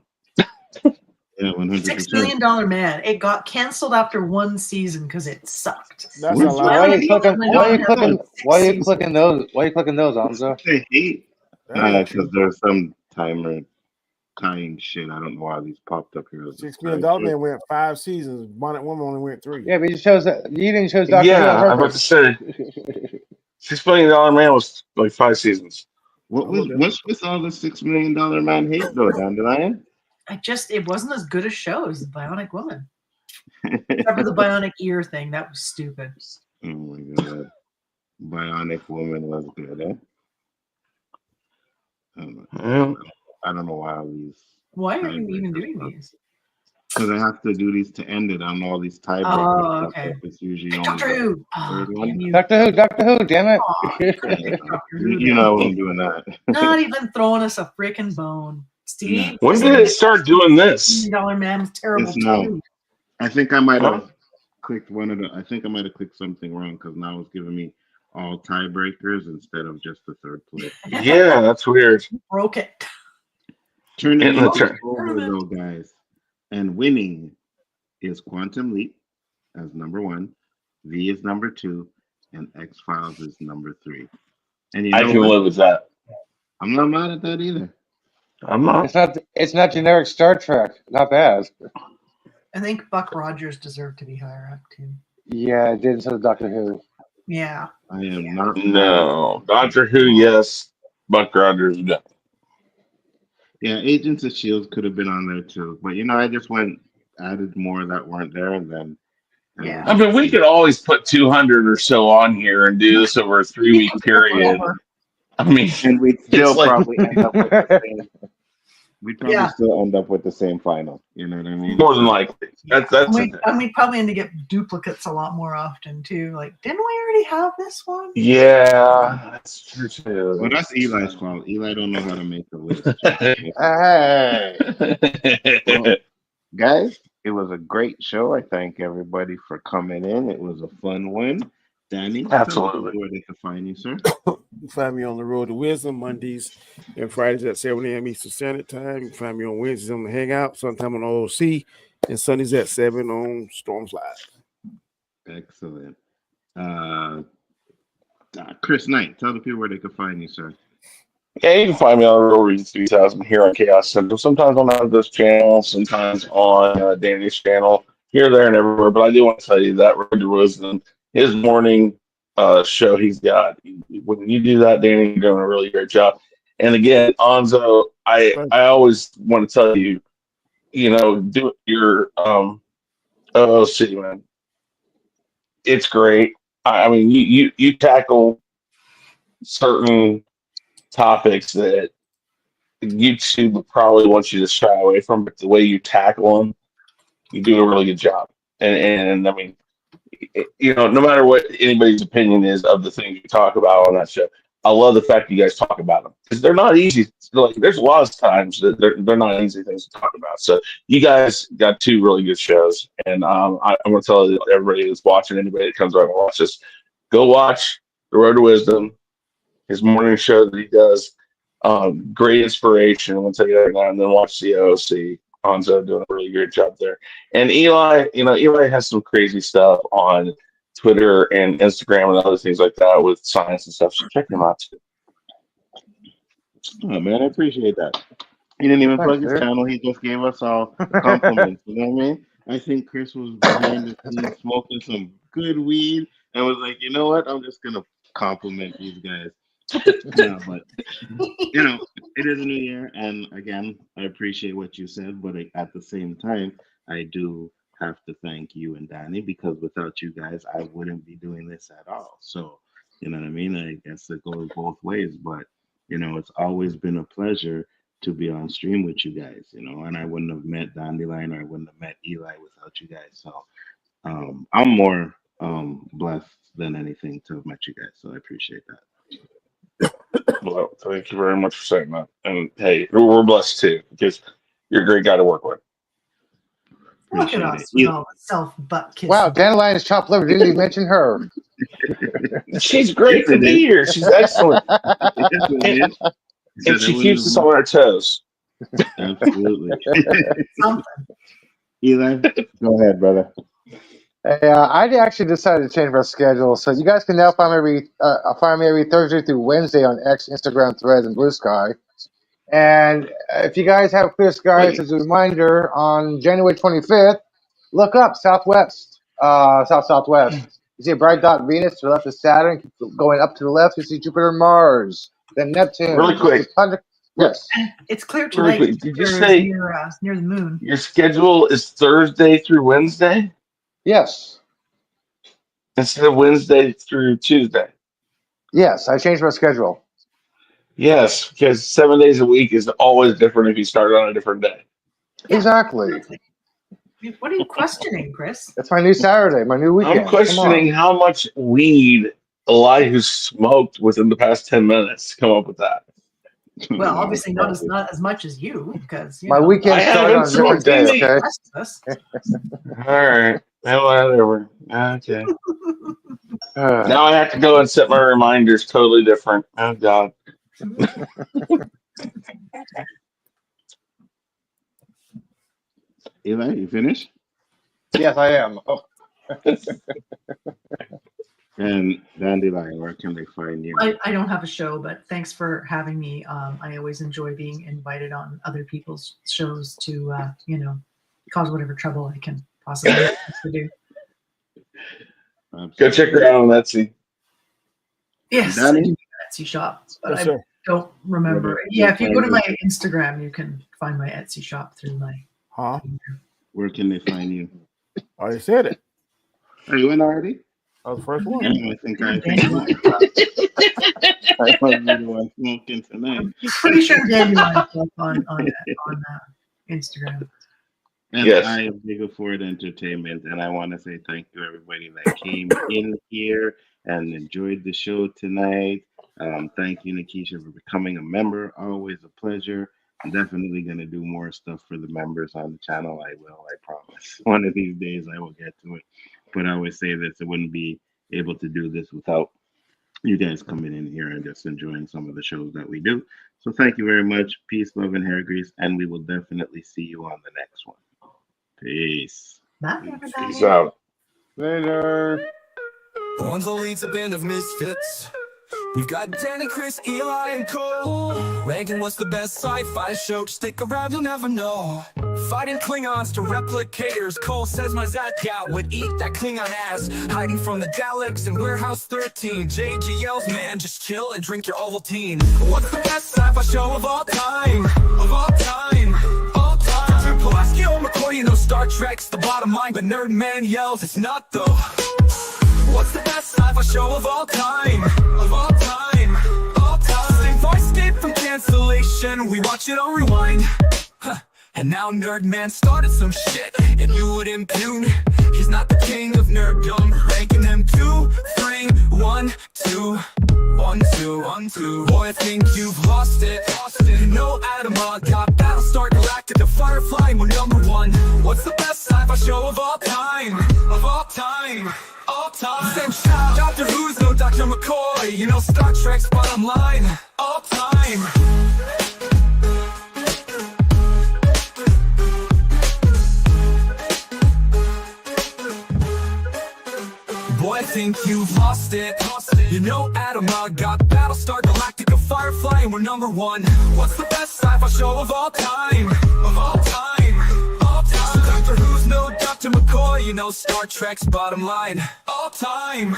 Yeah, 100%. $6 Million Man. It got canceled after one season because it sucked. That's a lie. Why are you clicking those? Why are you clicking those, Anzo? They hate That ain't because true. there's some time shit. I don't know why these popped up here. $6 Million Man went 5 seasons. Bonnet Woman only went 3. Yeah, but you didn't choose Dr. Who Yeah, on I'm about to purpose. say $6 Million Man was like 5 seasons. What's with all the $6 Million Man hate though, Dandelion? It wasn't as good a show as the Bionic Woman. Except for the bionic ear thing. That was stupid. Oh my god. Bionic Woman was good, eh? I don't know why these. Why are you even doing these? Because I have to do these to end it on all these tiebreakers. Oh, okay. It's usually Doctor only Who. the third one. Doctor Who, damn it. You know I wasn't doing that. Not even throwing us a freaking bone. Steve? When did it start doing this? $1 Million Man was terrible It's now. too. I think I might have clicked something wrong because now it's giving me all tiebreakers instead of just the third place. Yeah, that's weird. Broke it. Tournament is over though, guys. And winning is Quantum Leap as number 1, V is number 2, and X-Files is number 3. And I can live with that. I'm not mad at that either. I'm not. It's not generic Star Trek. Not bad. I think Buck Rogers deserved to be higher up too. Yeah, it did. So did Doctor Who. Yeah. I am not. No. Doctor Who, yes. Buck Rogers, no. Yeah, Agents of S.H.I.E.L.D. could have been on there too. But, I just added more that weren't there. And then. Yeah. I mean, we could always put 200 or so on here and do this over a 3-week period. I mean, and we'd still probably end up with the same. Still end up with the same final. You know what I mean? More than likely. That's and we'd probably end up get duplicates a lot more often too. Like, didn't we already have this one? Yeah, that's true too. Well, that's Eli's fault. Eli don't know how to make a list. Well, guys, it was a great show. I thank everybody for coming in. It was a fun one. Danny, absolutely. Where they can find you, sir? You can find me on the Road to Wisdom Mondays and Fridays at 7 a.m. Eastern Standard Time. You can find me on Wednesdays on the Hangout, sometime on OC, and Sundays at 7 on Storms Live. Excellent. Chris Knight, tell the people where they can find you, sir. Yeah, you can find me on the Real Reasons 3000 here on Chaos Central. Sometimes on this channel, sometimes on Danny's channel, here, there, and everywhere. But I do want to tell you that Road to Wisdom, his morning show he's got. When you do that, Danny, you're doing a really great job. And again, Anzo, I always want to tell you, do your OOC, man. It's great. I mean, you tackle certain topics that YouTube probably wants you to shy away from, but the way you tackle them, you do a really good job. And I mean, no matter what anybody's opinion is of the things you talk about on that show, I love the fact that you guys talk about them because they're not easy. Like, there's a lot of times that they're not easy things to talk about. So you guys got 2 really good shows, and I'm going to tell everybody that's watching, anybody that comes around and watch this, go watch The Road to Wisdom, his morning show that he does. Great inspiration. I'm going to tell you that now, and then watch the OOC. Anzo doing a really great job there. And Eli, Eli has some crazy stuff on Twitter and Instagram and other things like that with science and stuff. So check him out too. Oh man, I appreciate that. He didn't even plug his channel. He just gave us all compliments. You know what I mean? I think Chris was behind the scenes smoking some good weed and was like, you know what? I'm just gonna compliment these guys. No, but it is a new year, and again, I appreciate what you said, but at the same time, I do have to thank you and Danny, because without you guys, I wouldn't be doing this at all. So, you know what I mean? I guess it goes both ways, but it's always been a pleasure to be on stream with you guys, and I wouldn't have met Dandelion, or I wouldn't have met Eli without you guys. So, I'm more blessed than anything to have met you guys. So I appreciate that. Well, thank you very much for saying that. And hey, we're blessed too, because you're a great guy to work with. Look at us with all the self-butt kissing. Wow, Dandelion's chopped liver. Didn't even mention her. She's great to be here. She's excellent. And she keeps us on our toes. Absolutely. Something. Eli, go ahead, brother. Hey, I actually decided to change my schedule, so you guys can now find me every Thursday through Wednesday on X, Instagram, Threads, and Blue Sky. And if you guys have clear skies, as a reminder, on January 25th, look up Southwest, Southwest. You see a bright dot Venus, to the left is Saturn. Going up to the left, you see Jupiter and Mars. Then Neptune. Really quick. Yes. And it's clear Really tonight. quick. Did you Jupiter say is near the moon? your schedule is Thursday through Wednesday Yes. instead of Wednesday through Tuesday? Yes, I changed my schedule. Yes, because 7 days a week is always different if you start on a different day. Yeah. Exactly. What are you questioning, Chris? That's my new Saturday, my new weekend. I'm questioning how much weed Elihu smoked within the past 10 minutes to come up with that. Well, obviously not as much as you, because My weekend started on a different day, okay? All right. Well, whatever. Okay. Now I have to go and set my reminders totally different. Oh, God. Eli, you finished? Yes, I am. Oh. And Dandelion, where can they find you? I don't have a show, but thanks for having me. I always enjoy being invited on other people's shows to, cause whatever trouble I can possibly do. Go check her out on Etsy. Yes, Etsy shop, but I don't remember. Yeah, if you go to my Instagram, you can find my Etsy shop through my. Where can they find you? I already said it. Oh, you went already? I was the first one. I think I wasn't the one smoking tonight. Pretty sure Dandelion on Instagram. And yes. I am Big Ford Entertainment, and I want to say thank you everybody that came in here and enjoyed the show tonight. Thank you, Nikisha, for becoming a member. Always a pleasure. I'm definitely going to do more stuff for the members on the channel. I will, I promise. One of these days I will get to it. But I always say this, I wouldn't be able to do this without you guys coming in here and just enjoying some of the shows that we do. So thank you very much. Peace, love, and hair grease. And we will definitely see you on the next one. Peace. Bye, everybody. Peace out. Later. Bonzo leads a band of misfits. We've got Danny, Chris, Eli, and Cole. Ranking what's the best sci-fi show. Stick around, you'll never know. Fighting Klingons to replicators. Cole says my Zatka would eat that Klingon ass. Hiding from the Daleks in Warehouse 13. JG yells, man, just chill and drink your Ovaltine. What's the best sci-fi show of all time? Of all time. All time. Pulaski or McCoy, Star Trek's the bottom line. But Nerd Man yells, it's not though. What's the best sci-fi show of all time? Of all time, all time. Same voice escape from cancellation. We watch it on rewind. And now Nerd Man started some shit, and you would impugn. He's not the king of nerddom. Ranking them 2, 3, 1, 2, 1, 2, 1, 2. Boy, I think you've lost it. You know Adama got Battlestar Galactica, Firefly, and we're #1. What's the best sci-fi show of all time? Of all time. All time. Same shot. Doctor Who's no Dr. McCoy. Star Trek's bottom line. All time. Boy, I think you've lost it. You know Adama got Battlestar Galactica, Firefly, and we're #1. What's the best sci-fi show of all time? Of all time. All time. Doctor Who's no Dr. McCoy. Star Trek's bottom line. All time.